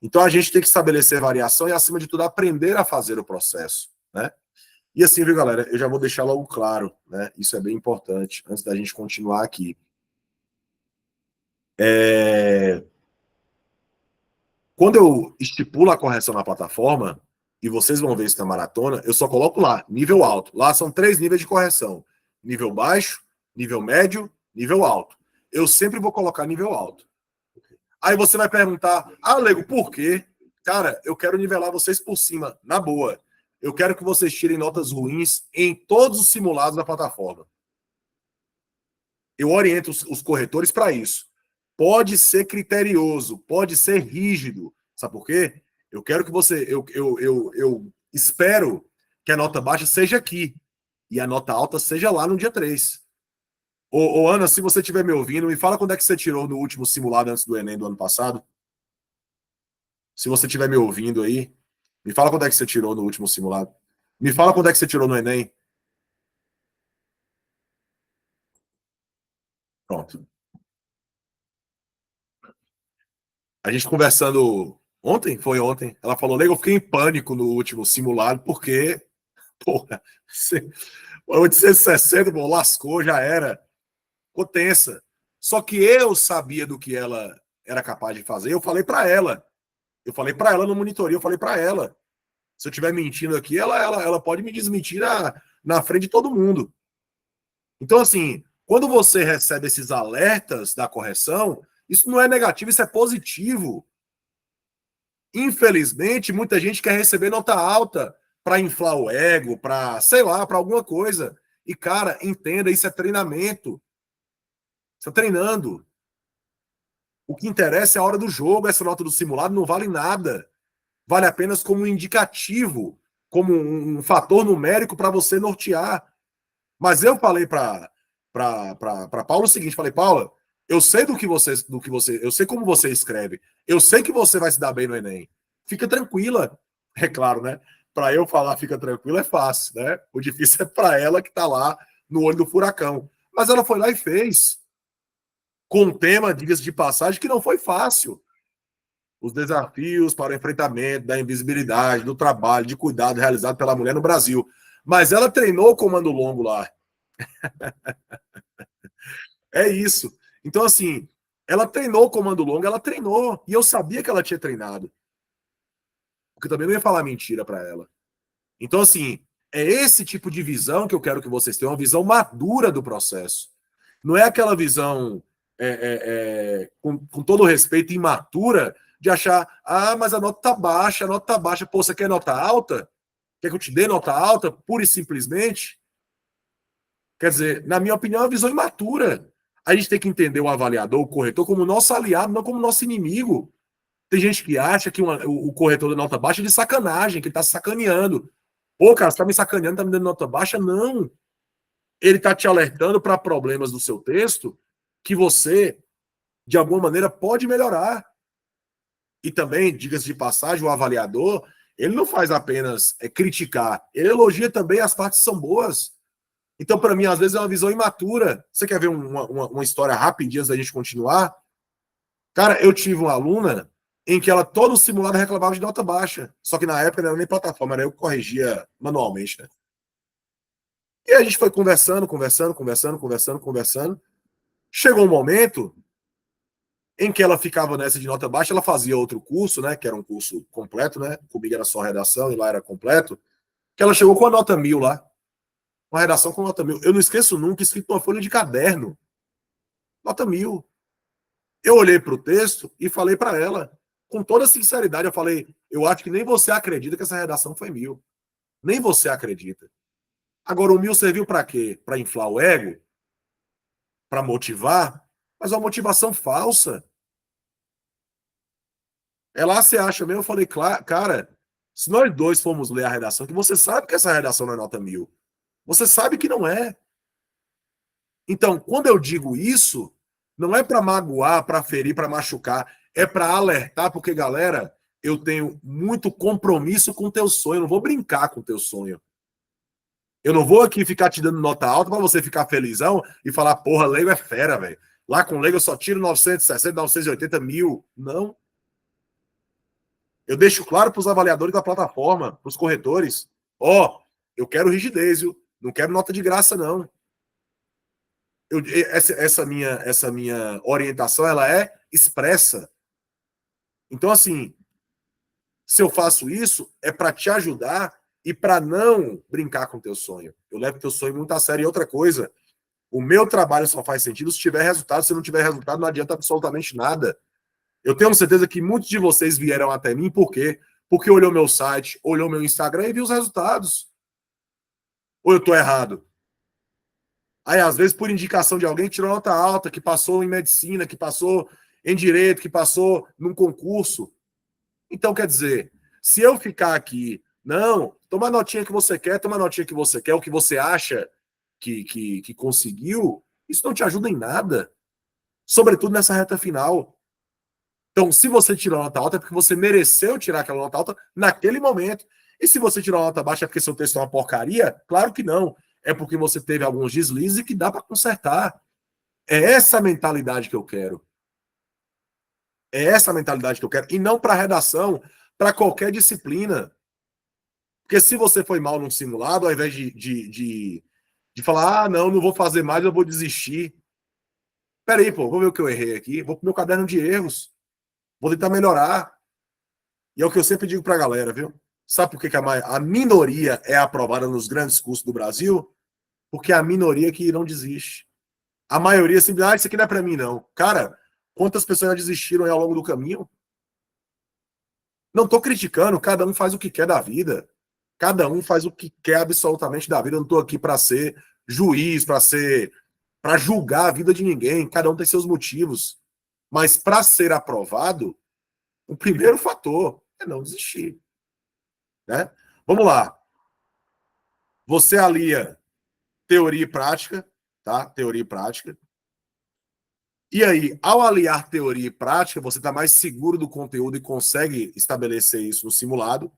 Então a gente tem que estabelecer variação e, acima de tudo, aprender a fazer o processo, né? E assim, viu, galera, eu já vou deixar logo claro, né? Isso é bem importante, antes da gente continuar aqui. Quando eu estipulo a correção na plataforma, e vocês vão ver isso na maratona, eu só coloco lá, nível alto. Lá são 3 níveis de correção: nível baixo, nível médio, nível alto. Eu sempre vou colocar nível alto. Aí você vai perguntar: Lego, por quê? Cara, eu quero nivelar vocês por cima, na boa. Eu quero que vocês tirem notas ruins em todos os simulados da plataforma. Eu oriento os corretores para isso. Pode ser criterioso, pode ser rígido. Sabe por quê? Eu quero que você. Eu espero que a nota baixa seja aqui e a nota alta seja lá no dia 3. Ô, Ana, se você estiver me ouvindo, me fala quando é que você tirou no último simulado antes do Enem do ano passado. Se você estiver me ouvindo aí, me fala quando é que você tirou no último simulado. Me fala quando é que você tirou no Enem. Pronto. A gente conversando ontem, foi ontem, ela falou: Lego, eu fiquei em pânico no último simulado, porque, porra, 860, bom, lascou, já era. Ficou tensa. Só que eu sabia do que ela era capaz de fazer. Eu falei para ela. Eu falei para ela no monitoria, eu falei para ela. Se eu estiver mentindo aqui, ela pode me desmentir na frente de todo mundo. Então, assim, quando você recebe esses alertas da correção, isso não é negativo, isso é positivo. Infelizmente, muita gente quer receber nota alta para inflar o ego, para, sei lá, para alguma coisa. E, cara, entenda, isso é treinamento. Você está treinando. O que interessa é a hora do jogo. Essa nota do simulado não vale nada. Vale apenas como um indicativo, como um fator numérico para você nortear. Mas eu falei para Paula o seguinte: falei, Paula, eu sei eu sei como você escreve. Eu sei que você vai se dar bem no Enem. Fica tranquila. É claro, né? Para eu falar fica tranquila é fácil, né? O difícil é para ela que está lá no olho do furacão. Mas ela foi lá e fez. Com um tema, diga-se de passagem, que não foi fácil. Os desafios para o enfrentamento da invisibilidade, do trabalho, de cuidado realizado pela mulher no Brasil. Mas ela treinou o comando longo lá. É isso. Então, assim, ela treinou o comando longo, ela treinou. E eu sabia que ela tinha treinado. Porque também não ia falar mentira para ela. Então, assim, é esse tipo de visão que eu quero que vocês tenham, uma visão madura do processo. Não é aquela visão, com todo respeito, imatura, de achar, mas a nota tá baixa, a nota tá baixa. Pô, você quer nota alta? Quer que eu te dê nota alta, pura e simplesmente? Quer dizer, na minha opinião, é uma visão imatura. A gente tem que entender o avaliador, o corretor, como nosso aliado, não como nosso inimigo. Tem gente que acha que o corretor de nota baixa é de sacanagem, que ele está sacaneando. Pô, cara, você está me sacaneando, está me dando nota baixa? Não. Ele está te alertando para problemas do seu texto que você, de alguma maneira, pode melhorar. E também, diga-se de passagem, o avaliador, ele não faz apenas criticar, ele elogia também as partes que são boas. Então, para mim, às vezes é uma visão imatura. Você quer ver uma história rapidinha antes da gente continuar? Cara, eu tive uma aluna em que ela todo simulado reclamava de nota baixa. Só que na época não era nem plataforma, era eu que corrigia manualmente, né? E a gente foi conversando. Chegou um momento em que ela ficava nessa de nota baixa, ela fazia outro curso, né? Que era um curso completo, né? Comigo era só redação e lá era completo. Que ela chegou com a nota 1000 lá. Uma redação com nota 1000. Eu não esqueço nunca, escrito numa folha de caderno. Nota 1000. Eu olhei para o texto e falei para ela, com toda sinceridade, eu falei, eu acho que nem você acredita que essa redação foi 1000. Nem você acredita. Agora, o 1000 serviu para quê? Para inflar o ego? Para motivar? Mas é uma motivação falsa. É lá você acha mesmo? Eu falei, cara, se nós dois formos ler a redação, que você sabe que essa redação não é nota 1000. Você sabe que não é. Então, quando eu digo isso, não é para magoar, para ferir, para machucar, é para alertar, porque, galera, eu tenho muito compromisso com o teu sonho, eu não vou brincar com o teu sonho. Eu não vou aqui ficar te dando nota alta para você ficar felizão e falar, porra, leigo é fera, velho. Lá com leigo eu só tiro 960, 980 mil. Não. Eu deixo claro para os avaliadores da plataforma, para os corretores. Eu quero rigidez, viu? Não quero nota de graça, não. Essa minha orientação ela é expressa. Então, assim, se eu faço isso, é para te ajudar e para não brincar com o teu sonho. Eu levo teu sonho muito a sério. E outra coisa, o meu trabalho só faz sentido se tiver resultado. Se não tiver resultado, não adianta absolutamente nada. Eu tenho certeza que muitos de vocês vieram até mim, por quê? Porque olhou meu site, olhou meu Instagram e viu os resultados. Ou eu estou errado? Aí, às vezes, por indicação de alguém que tirou nota alta, que passou em medicina, que passou em direito, que passou num concurso. Então, quer dizer, se eu ficar aqui, não, toma a notinha que você quer, toma a notinha que você quer, o que você acha que conseguiu, isso não te ajuda em nada. Sobretudo nessa reta final. Então, se você tirou nota alta, é porque você mereceu tirar aquela nota alta naquele momento. E se você tirou uma nota baixa, é porque seu texto é uma porcaria? Claro que não. É porque você teve alguns deslizes e que dá para consertar. É essa mentalidade que eu quero. É essa mentalidade que eu quero. E não para redação, para qualquer disciplina. Porque se você foi mal num simulado, ao invés de falar, não vou fazer mais, eu vou desistir. Peraí, pô, vou ver o que eu errei aqui. Vou pro meu caderno de erros. Vou tentar melhorar. E é o que eu sempre digo para a galera, viu? Sabe por que a minoria é aprovada nos grandes cursos do Brasil? Porque é a minoria que não desiste. A maioria simplesmente, isso aqui não é para mim, não. Cara, quantas pessoas já desistiram aí ao longo do caminho? Não estou criticando, cada um faz o que quer da vida. Cada um faz o que quer absolutamente da vida. Eu não estou aqui para ser juiz, para julgar a vida de ninguém. Cada um tem seus motivos. Mas para ser aprovado, o primeiro fator é não desistir. Né? Vamos lá. Você alia teoria e prática, tá? Teoria e prática. E aí, ao aliar teoria e prática, você está mais seguro do conteúdo e consegue estabelecer isso no simulado.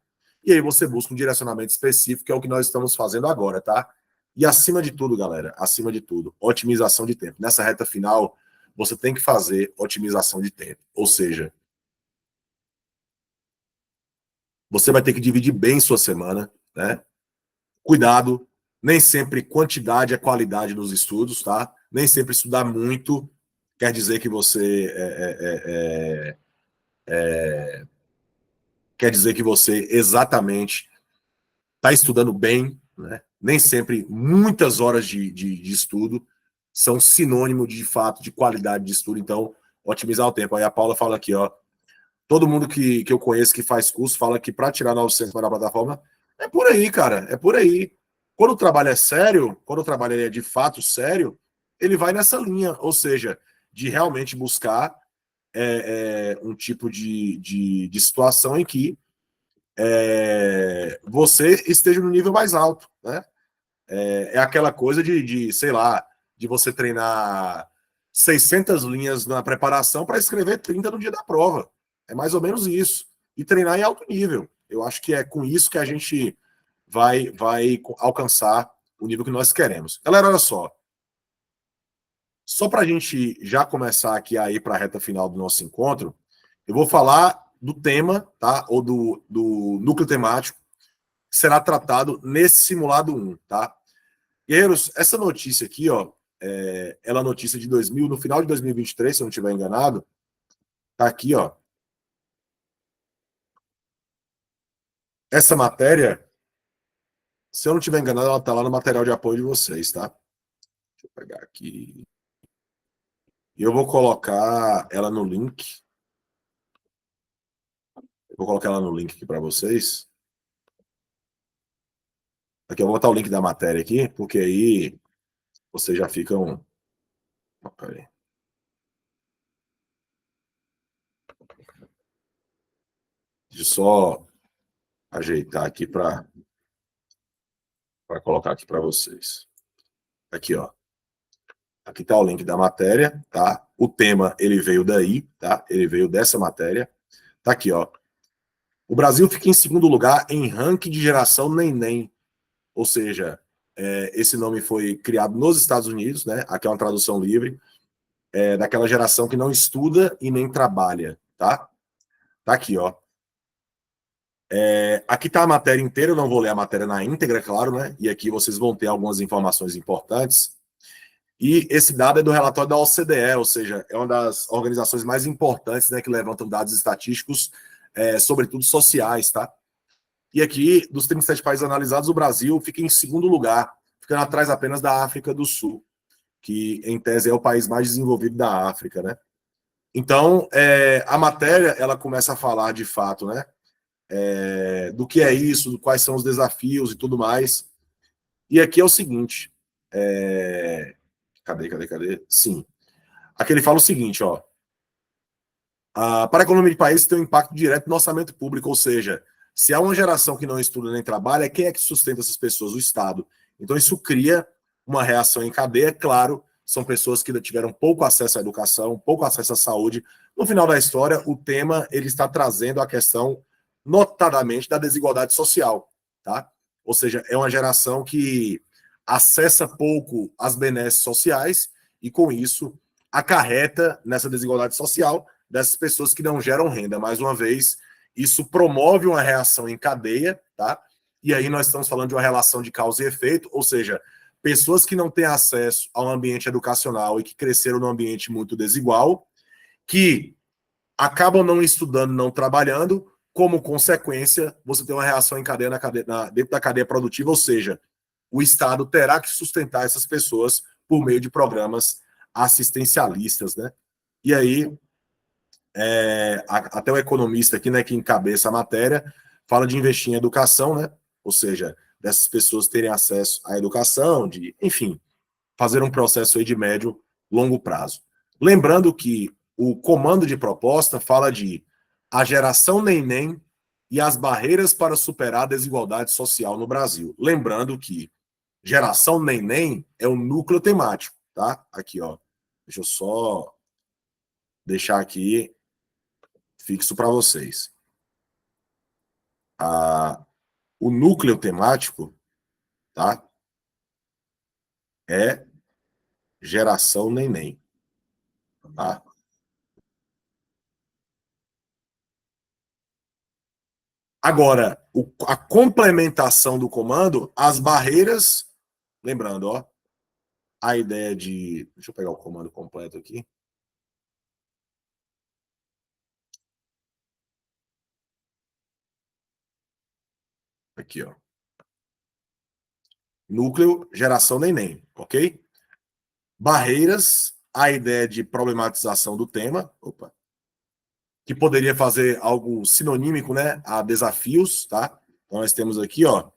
E aí você busca um direcionamento específico, que é o que nós estamos fazendo agora, tá? E acima de tudo, galera, acima de tudo, otimização de tempo. Nessa reta final, você tem que fazer otimização de tempo. Ou seja, você vai ter que dividir bem sua semana, né? Cuidado, nem sempre quantidade é qualidade nos estudos, tá? Nem sempre estudar muito quer dizer que você quer dizer que você exatamente está estudando bem, né? Nem sempre muitas horas de estudo são sinônimo de fato de qualidade de estudo, então otimizar o tempo. Aí a Paula fala aqui, ó, todo mundo que eu conheço que faz curso fala que para tirar 900 na plataforma é por aí, cara, é por aí. Quando o trabalho é sério, quando o trabalho é de fato sério, ele vai nessa linha, ou seja, de realmente buscar um tipo de situação em que você esteja no nível mais alto, né? É aquela coisa sei lá, de você treinar 600 linhas na preparação para escrever 30 no dia da prova. É mais ou menos isso. E treinar em alto nível. Eu acho que é com isso que a gente vai alcançar o nível que nós queremos. Galera, olha só para a gente já começar aqui a ir para a reta final do nosso encontro, eu vou falar do tema, tá? Ou do núcleo temático que será tratado nesse simulado 1, tá? Guerreiros, essa notícia aqui, ó, ela é notícia de 2000, no final de 2023, se eu não estiver enganado, tá aqui, ó. Essa matéria, se eu não estiver enganado, ela tá lá no material de apoio de vocês, tá? Deixa eu pegar aqui. E eu vou colocar ela no link. Eu vou colocar ela no link aqui para vocês. Aqui eu vou botar o link da matéria aqui, porque aí vocês já ficam. Peraí. Deixa eu só ajeitar aqui para colocar aqui para vocês. Aqui, ó. Aqui está o link da matéria, tá? O tema, ele veio daí, tá? Ele veio dessa matéria. Tá aqui, ó. O Brasil fica em segundo lugar em ranking de geração neném. Ou seja, esse nome foi criado nos Estados Unidos, né? Aqui é uma tradução livre. Daquela geração que não estuda e nem trabalha, tá? Tá aqui, ó. Aqui tá a matéria inteira, eu não vou ler a matéria na íntegra, claro, né? E aqui vocês vão ter algumas informações importantes. E esse dado é do relatório da OCDE, ou seja, é uma das organizações mais importantes, né, que levantam dados estatísticos, sobretudo sociais, tá? E aqui, dos 37 países analisados, o Brasil fica em segundo lugar, ficando atrás apenas da África do Sul, que, em tese, é o país mais desenvolvido da África, né? Então, a matéria, ela começa a falar, de fato, né, do que é isso, quais são os desafios e tudo mais. E aqui é o seguinte, cadê? Sim. Aqui ele fala o seguinte, ó. Para a economia de país tem um impacto direto no orçamento público, ou seja, se há uma geração que não estuda nem trabalha, quem é que sustenta essas pessoas? O Estado. Então isso cria uma reação em cadeia, claro, são pessoas que tiveram pouco acesso à educação, pouco acesso à saúde. No final da história, o tema ele está trazendo a questão, notadamente, da desigualdade social, tá? Ou seja, é uma geração que acessa pouco as benesses sociais e, com isso, acarreta nessa desigualdade social dessas pessoas que não geram renda. Mais uma vez, isso promove uma reação em cadeia, tá? E aí nós estamos falando de uma relação de causa e efeito, ou seja, pessoas que não têm acesso a um ambiente educacional e que cresceram num ambiente muito desigual, que acabam não estudando, não trabalhando, como consequência, você tem uma reação em cadeia, dentro da cadeia produtiva, ou seja, o Estado terá que sustentar essas pessoas por meio de programas assistencialistas, né? E aí até o economista aqui, né, que encabeça a matéria, fala de investir em educação, né? Ou seja, dessas pessoas terem acesso à educação, enfim, fazer um processo aí de médio, longo prazo. Lembrando que o comando de proposta fala de a geração neném e as barreiras para superar a desigualdade social no Brasil. Lembrando que geração neném é o núcleo temático, tá? Aqui, ó. Deixa eu só deixar aqui fixo para vocês. O núcleo temático, tá? É geração neném, tá? Agora, a complementação do comando, as barreiras, lembrando, ó, a ideia de. Deixa eu pegar o comando completo aqui. Aqui, ó. Núcleo, geração neném, ok? Barreiras, a ideia de problematização do tema, opa, que poderia fazer algo sinonímico, né, a desafios, tá? Então nós temos aqui, ó,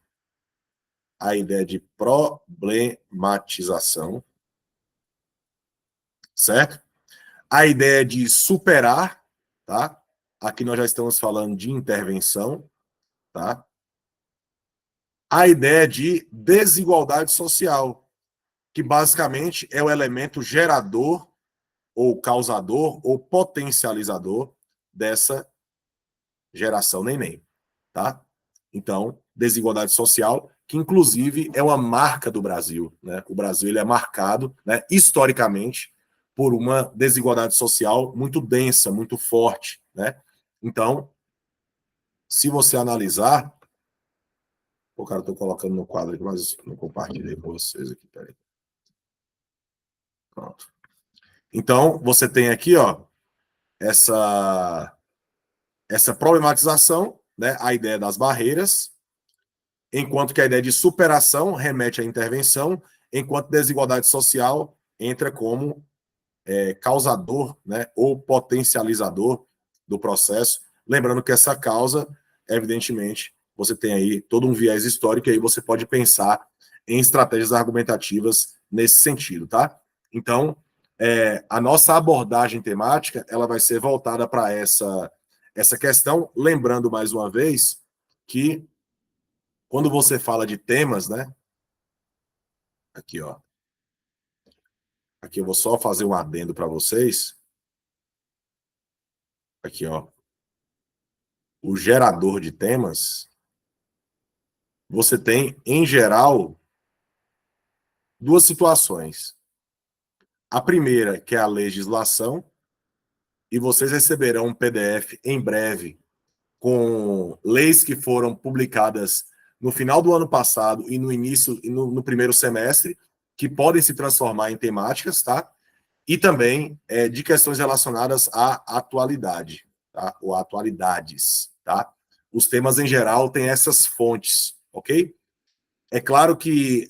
a ideia de problematização, certo? A ideia de superar, tá? Aqui nós já estamos falando de intervenção, tá? A ideia de desigualdade social, que basicamente é o elemento gerador ou causador ou potencializador dessa geração neném, tá? Então, desigualdade social, que inclusive é uma marca do Brasil, né? O Brasil ele é marcado, né, historicamente, por uma desigualdade social muito densa, muito forte, né? Então, se você analisar, o cara, estou colocando no quadro aqui, mas não compartilhei com vocês aqui, peraí. Pronto. Então, você tem aqui, ó, essa problematização, né, a ideia das barreiras, enquanto que a ideia de superação remete à intervenção, enquanto desigualdade social entra como causador, né, ou potencializador do processo. Lembrando que essa causa, evidentemente, você tem aí todo um viés histórico e aí você pode pensar em estratégias argumentativas nesse sentido, tá? Então, a nossa abordagem temática ela vai ser voltada para essa questão, lembrando mais uma vez que quando você fala de temas, né? Aqui, ó. Aqui eu vou só fazer um adendo para vocês. Aqui, ó. O gerador de temas, você tem, em geral, duas situações. A primeira, que é a legislação, e vocês receberão um PDF em breve com leis que foram publicadas no final do ano passado e no início, no primeiro semestre, que podem se transformar em temáticas, tá? E também de questões relacionadas à atualidade, tá? Ou atualidades, tá? Os temas em geral têm essas fontes, ok? É claro que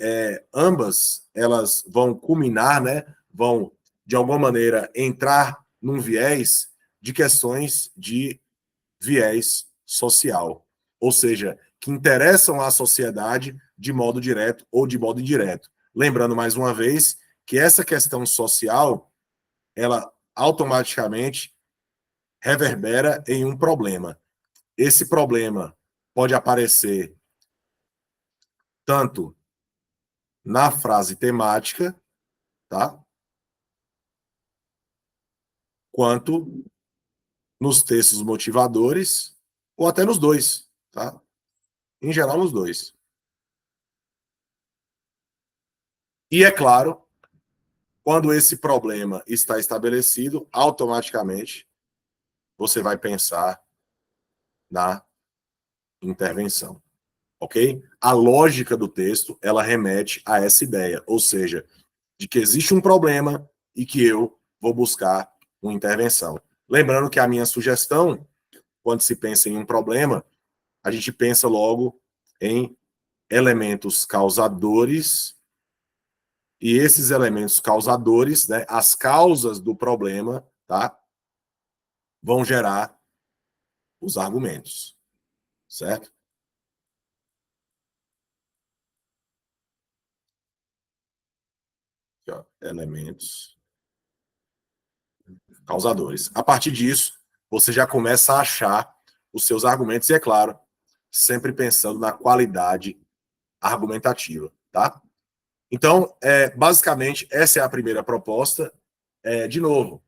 ambas elas vão culminar, né? Vão de alguma maneira entrar num viés de questões de viés social, ou seja, que interessam à sociedade de modo direto ou de modo indireto. Lembrando mais uma vez que essa questão social ela automaticamente reverbera em um problema. Esse problema pode aparecer tanto na frase temática, tá? Quanto nos textos motivadores, ou até nos dois, tá? Em geral, nos dois. E é claro, quando esse problema está estabelecido, automaticamente você vai pensar na intervenção, ok? A lógica do texto, ela remete a essa ideia, ou seja, de que existe um problema e que eu vou buscar uma intervenção. Lembrando que a minha sugestão, quando se pensa em um problema, a gente pensa logo em elementos causadores e esses elementos causadores, né, as causas do problema, tá? vão gerar os argumentos, certo? Aqui, ó, elementos causadores. A partir disso, você já começa a achar os seus argumentos, e é claro, sempre pensando na qualidade argumentativa, tá? Então, basicamente, essa é a primeira proposta. De novo,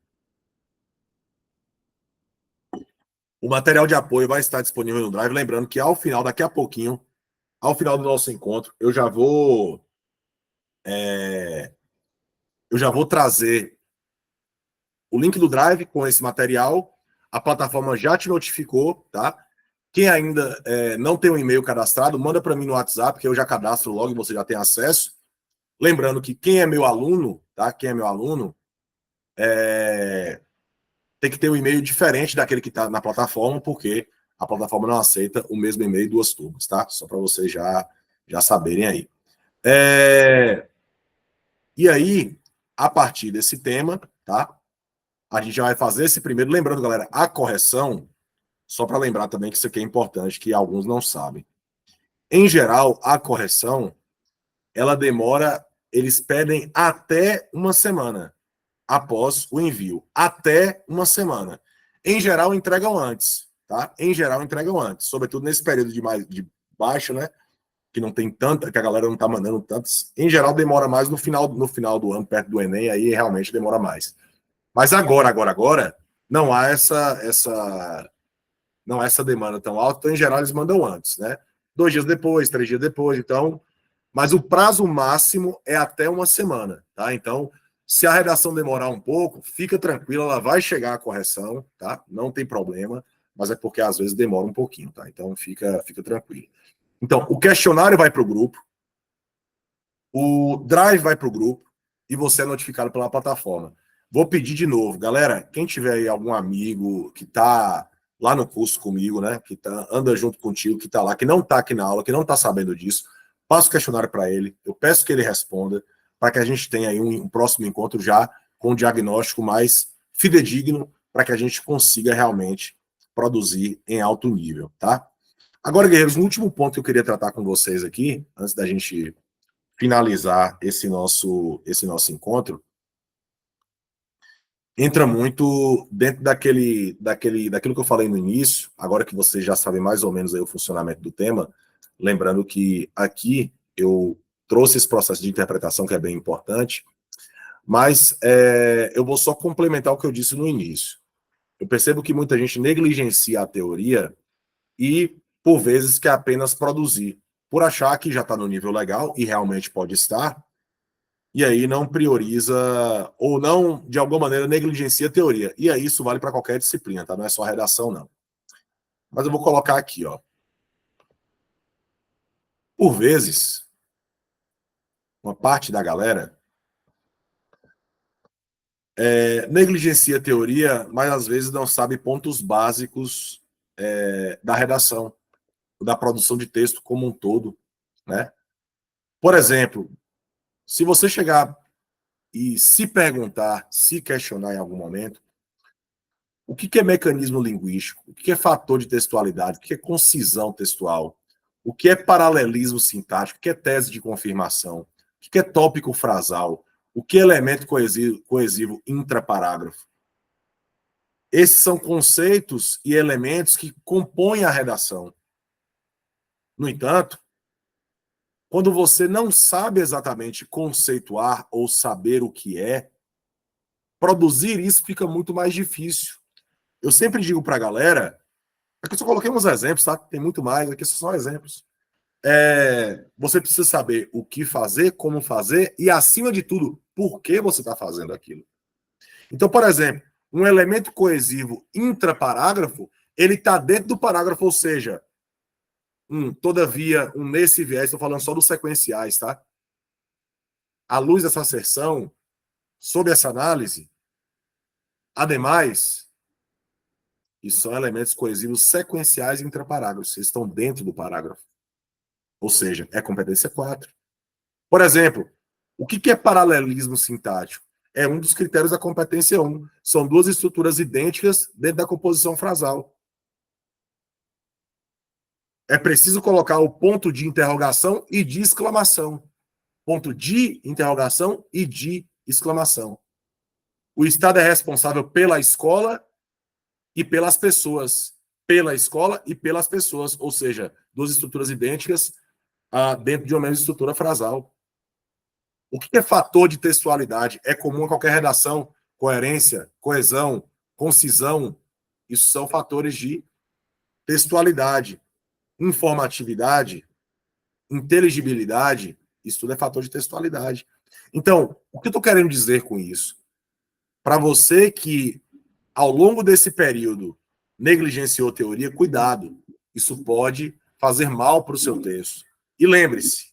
o material de apoio vai estar disponível no Drive. Lembrando que ao final, daqui a pouquinho, ao final do nosso encontro, eu já vou trazer o link do Drive com esse material. A plataforma já te notificou, tá? Quem ainda não tem um e-mail cadastrado, manda para mim no WhatsApp, que eu já cadastro logo e você já tem acesso. Lembrando que quem é meu aluno, tá? Quem é meu aluno, tem que ter um e-mail diferente daquele que está na plataforma, porque a plataforma não aceita o mesmo e-mail duas turmas, tá? Só para vocês já saberem aí. E aí, a partir desse tema, tá? A gente já vai fazer esse primeiro. Lembrando, galera, a correção, só para lembrar também que isso aqui é importante, que alguns não sabem. Em geral, a correção, ela demora, eles pedem até uma semana após o envio. Até uma semana. Em geral, entregam antes, tá? Em geral, entregam antes. Sobretudo nesse período de baixo, né? Que não tem tanta, que a galera não tá mandando tantas. Em geral, demora mais no final do ano, perto do Enem, aí realmente demora mais. Mas agora, não há não há essa demanda tão alta, então, em geral, eles mandam antes, né? 2 dias depois, 3 dias depois, então. Mas o prazo máximo é até uma semana, tá? Então, se a redação demorar um pouco, fica tranquila, ela vai chegar a correção, tá? Não tem problema, mas é porque às vezes demora um pouquinho, tá? Então, fica tranquilo. Então, o questionário vai para o grupo, o Drive vai para o grupo e você é notificado pela plataforma. Vou pedir de novo, galera, quem tiver aí algum amigo que está lá no curso comigo, né, que anda junto contigo, que está lá, que não está aqui na aula, que não está sabendo disso, passa o questionário para ele, eu peço que ele responda, para que a gente tenha aí um próximo encontro já com um diagnóstico mais fidedigno, para que a gente consiga realmente produzir em alto nível, tá? Agora, guerreiros, o último ponto que eu queria tratar com vocês aqui, antes da gente finalizar esse nosso encontro, entra muito dentro daquilo que eu falei no início, agora que vocês já sabem mais ou menos aí o funcionamento do tema, lembrando que aqui eu trouxe esse processo de interpretação que é bem importante, mas eu vou só complementar o que eu disse no início. Eu percebo que muita gente negligencia a teoria e, por vezes, quer apenas produzir, por achar que já está no nível legal, e realmente pode estar, e aí não prioriza ou não, de alguma maneira, negligencia a teoria. E aí isso vale para qualquer disciplina, tá? Não é só redação, não. Mas eu vou colocar aqui, ó. Por vezes, uma parte da galera negligencia a teoria, mas às vezes não sabe pontos básicos da redação, da produção de texto como um todo, né? Por exemplo, se você chegar e se perguntar, se questionar em algum momento, o que é mecanismo linguístico? O que é fator de textualidade? O que é concisão textual? O que é paralelismo sintático? O que é tese de confirmação? O que é tópico frasal? O que é elemento coesivo intraparágrafo? Esses são conceitos e elementos que compõem a redação. No entanto, quando você não sabe exatamente conceituar ou saber o que é, produzir isso fica muito mais difícil. Eu sempre digo para a galera, aqui eu só coloquei uns exemplos, tá? Tem muito mais, aqui são só exemplos. Você precisa saber o que fazer, como fazer e, acima de tudo, por que você está fazendo aquilo. Então, por exemplo, um elemento coesivo intraparágrafo, ele está dentro do parágrafo, ou seja, todavia, nesse viés, estou falando só dos sequenciais, tá? À luz dessa asserção, sob essa análise, ademais, e são elementos coesivos sequenciais intraparágrafos, eles estão dentro do parágrafo. Ou seja, é competência 4. Por exemplo, o que é paralelismo sintático? É um dos critérios da competência 1. São duas estruturas idênticas dentro da composição frasal. É preciso colocar o ponto de interrogação e de exclamação. Ponto de interrogação e de exclamação. O Estado é responsável pela escola e pelas pessoas. Pela escola e pelas pessoas. Ou seja, duas estruturas idênticas dentro de uma mesma estrutura frasal. O que é fator de textualidade? É comum a qualquer redação. Coerência, coesão, concisão. Isso são fatores de textualidade. Informatividade, inteligibilidade, isso tudo é fator de textualidade. Então, o que eu estou querendo dizer com isso? Para você que, ao longo desse período, negligenciou teoria, cuidado. Isso pode fazer mal para o seu texto. E lembre-se,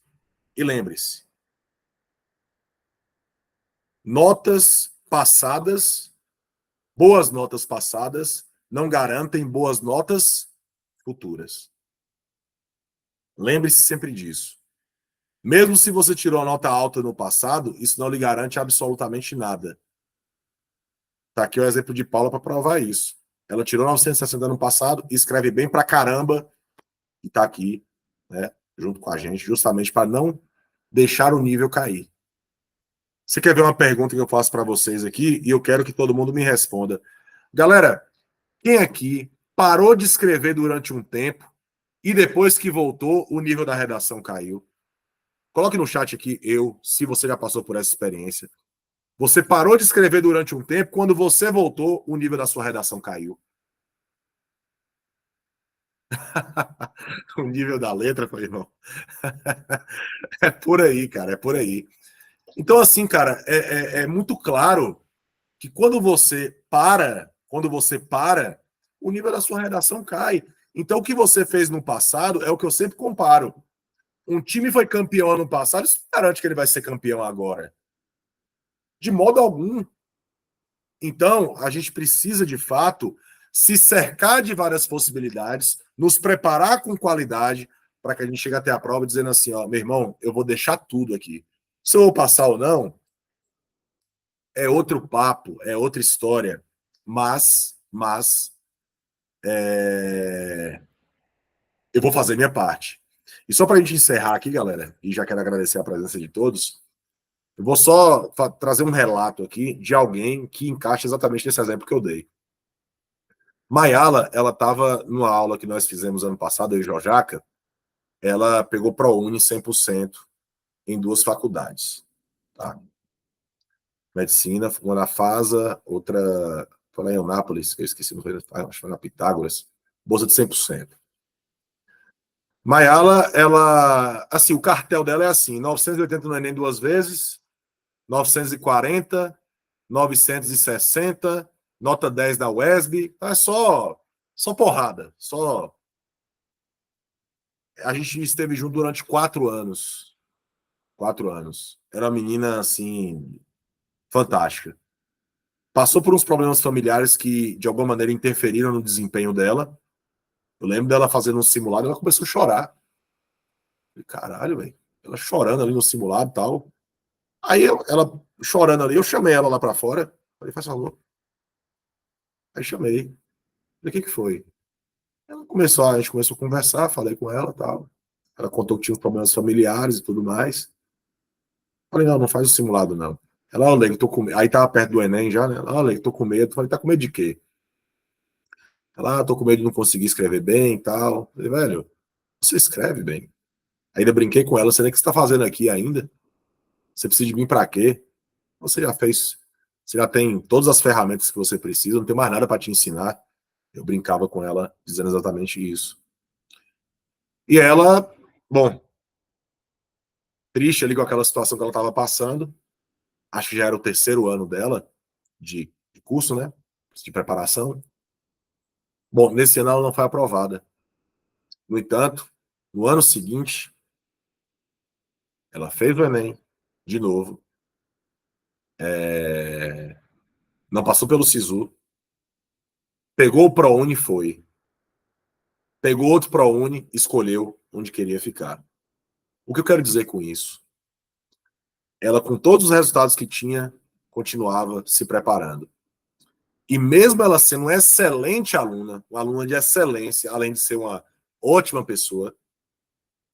notas passadas, boas notas passadas, não garantem boas notas futuras. Lembre-se sempre disso. Mesmo se você tirou a nota alta no passado, isso não lhe garante absolutamente nada. Tá aqui o exemplo de Paula para provar isso. Ela tirou 960 no passado, escreve bem pra caramba e tá aqui, né, junto com a gente, justamente para não deixar o nível cair. Você quer ver uma pergunta que eu faço para vocês aqui e eu quero que todo mundo me responda. Galera, quem aqui parou de escrever durante um tempo e depois que voltou, o nível da redação caiu? Coloque no chat aqui se você já passou por essa experiência. Você parou de escrever durante um tempo, quando você voltou, o nível da sua redação caiu. O nível da letra, meu irmão. É por aí, cara, é por aí. Então, assim, cara, é muito claro que quando você para, o nível da sua redação cai. Então, o que você fez no passado é o que eu sempre comparo. Um time foi campeão ano passado, isso não garante que ele vai ser campeão agora. De modo algum. Então, a gente precisa, de fato, se cercar de várias possibilidades, nos preparar com qualidade, para que a gente chegue até a prova dizendo assim, ó, meu irmão, eu vou deixar tudo aqui. Se eu vou passar ou não, é outro papo, é outra história. Mas eu vou fazer minha parte. E só para a gente encerrar aqui, galera, e já quero agradecer a presença de todos, eu vou só trazer um relato aqui de alguém que encaixa exatamente nesse exemplo que eu dei. Mayala, ela estava numa aula que nós fizemos ano passado, eu e Jojaca, ela pegou ProUni 100% em duas faculdades. Tá? Medicina, uma na FASA, outra foi lá em Eunápolis, eu esqueci, não foi, acho que foi na Pitágoras, bolsa de 100%. Mayala, ela, assim, o cartel dela é assim, 980 no Enem duas vezes, 940, 960, nota 10 da UESB, é só porrada, só. A gente esteve junto durante 4 anos. 4 anos. Era uma menina, assim, fantástica. Passou por uns problemas familiares que, de alguma maneira, interferiram no desempenho dela. Eu lembro dela fazendo um simulado, ela começou a chorar. Falei, caralho, velho. Ela chorando ali no simulado e tal. Aí ela chorando ali, eu chamei ela lá pra fora. Falei, faz favor. Aí chamei. Falei, o que foi? A gente começou a conversar, falei com ela e tal. Ela contou que tinha uns problemas familiares e tudo mais. Falei, não, não faz o simulado, não. Ela, olha, tô com medo. Aí tava perto do Enem já, né? Ela, olha, tô com medo. Falei, tá com medo de quê? Ela, tô com medo de não conseguir escrever bem e tal. Falei, velho, você escreve bem. Ainda brinquei com ela, você nem o que você tá fazendo aqui ainda? Você precisa de mim pra quê? Você já fez, você já tem todas as ferramentas que você precisa, não tem mais nada para te ensinar. Eu brincava com ela dizendo exatamente isso. E ela, bom, triste ali com aquela situação que ela estava passando, acho que já era o terceiro ano dela de curso, né? De preparação. Bom, nesse ano ela não foi aprovada. No entanto, no ano seguinte, ela fez o Enem de novo. Não passou pelo SISU. Pegou o ProUni e foi. Pegou outro ProUni, escolheu onde queria ficar. O que eu quero dizer com isso? Ela, com todos os resultados que tinha, continuava se preparando. E mesmo ela sendo uma excelente aluna, uma aluna de excelência, além de ser uma ótima pessoa,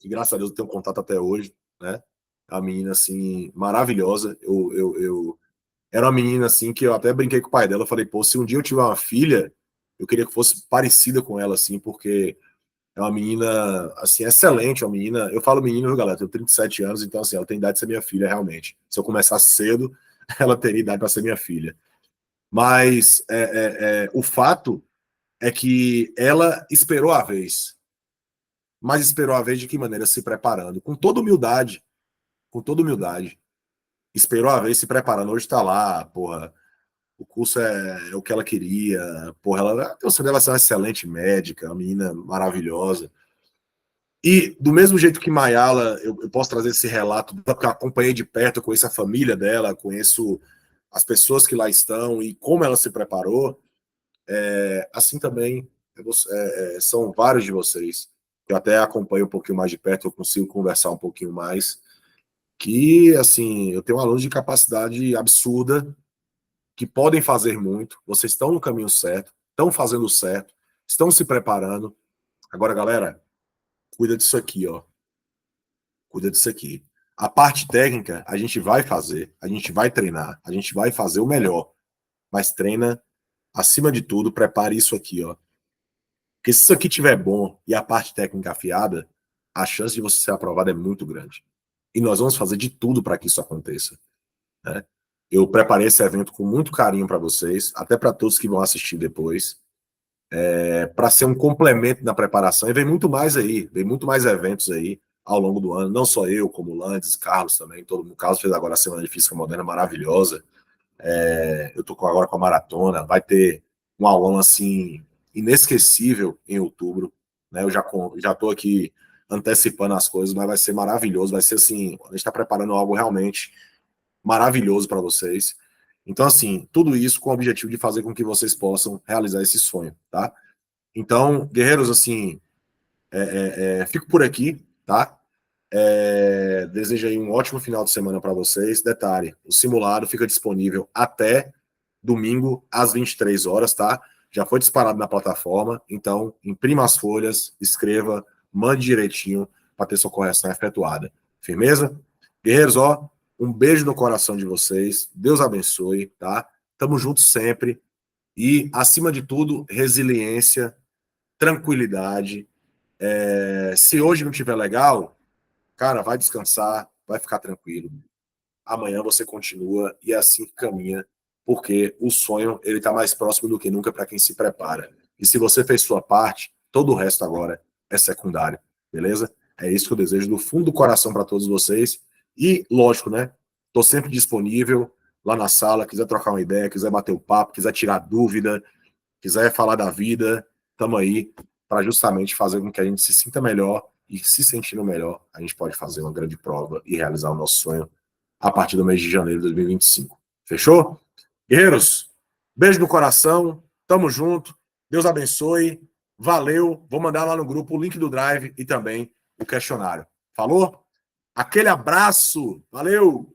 e graças a Deus eu tenho contato até hoje, né? A menina, assim, maravilhosa. Eu era uma menina, assim, que eu até brinquei com o pai dela. Eu falei, pô, se um dia eu tiver uma filha, eu queria que fosse parecida com ela, assim, porque é uma menina, assim, excelente, uma menina. Eu falo menina, viu, galera? Eu tenho 37 anos, então, assim, ela tem idade de ser minha filha, realmente. Se eu começar cedo, ela teria idade para ser minha filha. Mas o fato é que ela esperou a vez. Mas esperou a vez de que maneira? Se preparando. Com toda humildade. Com toda humildade. Esperou a vez se preparando. Hoje está lá, porra. O curso é o que ela queria. Porra, ela tem uma relação excelente médica, uma menina maravilhosa. E do mesmo jeito que Mayala, eu posso trazer esse relato, porque eu acompanhei de perto, eu conheço a família dela, conheço as pessoas que lá estão e como ela se preparou. Assim também são vários de vocês, que eu até acompanho um pouquinho mais de perto, eu consigo conversar um pouquinho mais, que, assim, eu tenho alunos de capacidade absurda, que podem fazer muito, vocês estão no caminho certo, estão fazendo certo, estão se preparando. Agora, galera, cuida disso aqui, ó. Cuida disso aqui. A parte técnica, a gente vai fazer, a gente vai treinar, a gente vai fazer o melhor, mas treina, acima de tudo, prepare isso aqui, ó. Porque se isso aqui tiver bom e a parte técnica afiada, a chance de você ser aprovado é muito grande. E nós vamos fazer de tudo para que isso aconteça, né? Eu preparei esse evento com muito carinho para vocês, até para todos que vão assistir depois, para ser um complemento na preparação. E vem muito mais aí, vem muito mais eventos aí ao longo do ano, não só eu, como o Landes, Carlos também, todo mundo. Carlos fez agora a Semana de Física Moderna maravilhosa. Eu tô agora com a maratona, vai ter um aulão assim inesquecível em outubro, né? Eu já tô aqui antecipando as coisas, mas vai ser maravilhoso, vai ser assim, a gente está preparando algo realmente maravilhoso para vocês. Então, assim, tudo isso com o objetivo de fazer com que vocês possam realizar esse sonho, tá? Então, guerreiros, assim, fico por aqui, tá? Desejo aí um ótimo final de semana para vocês. Detalhe, o simulado fica disponível até domingo às 23 horas, tá? Já foi disparado na plataforma, então imprima as folhas, escreva, mande direitinho para ter sua correção efetuada. Firmeza? Guerreiros, ó, um beijo no coração de vocês. Deus abençoe, tá? Tamo juntos sempre e, acima de tudo, resiliência, tranquilidade. Se hoje não tiver legal, cara, vai descansar, vai ficar tranquilo. Amanhã você continua e assim caminha, porque o sonho ele está mais próximo do que nunca para quem se prepara. E se você fez sua parte, todo o resto agora é secundário, beleza? É isso que eu desejo do fundo do coração para todos vocês. E, lógico, né? Estou sempre disponível lá na sala, quiser trocar uma ideia, quiser bater o papo, quiser tirar dúvida, quiser falar da vida, estamos aí para justamente fazer com que a gente se sinta melhor e se sentindo melhor, a gente pode fazer uma grande prova e realizar o nosso sonho a partir do mês de janeiro de 2025. Fechou? Guerreiros, beijo no coração, tamo junto, Deus abençoe, valeu, vou mandar lá no grupo o link do Drive e também o questionário. Falou? Aquele abraço, valeu!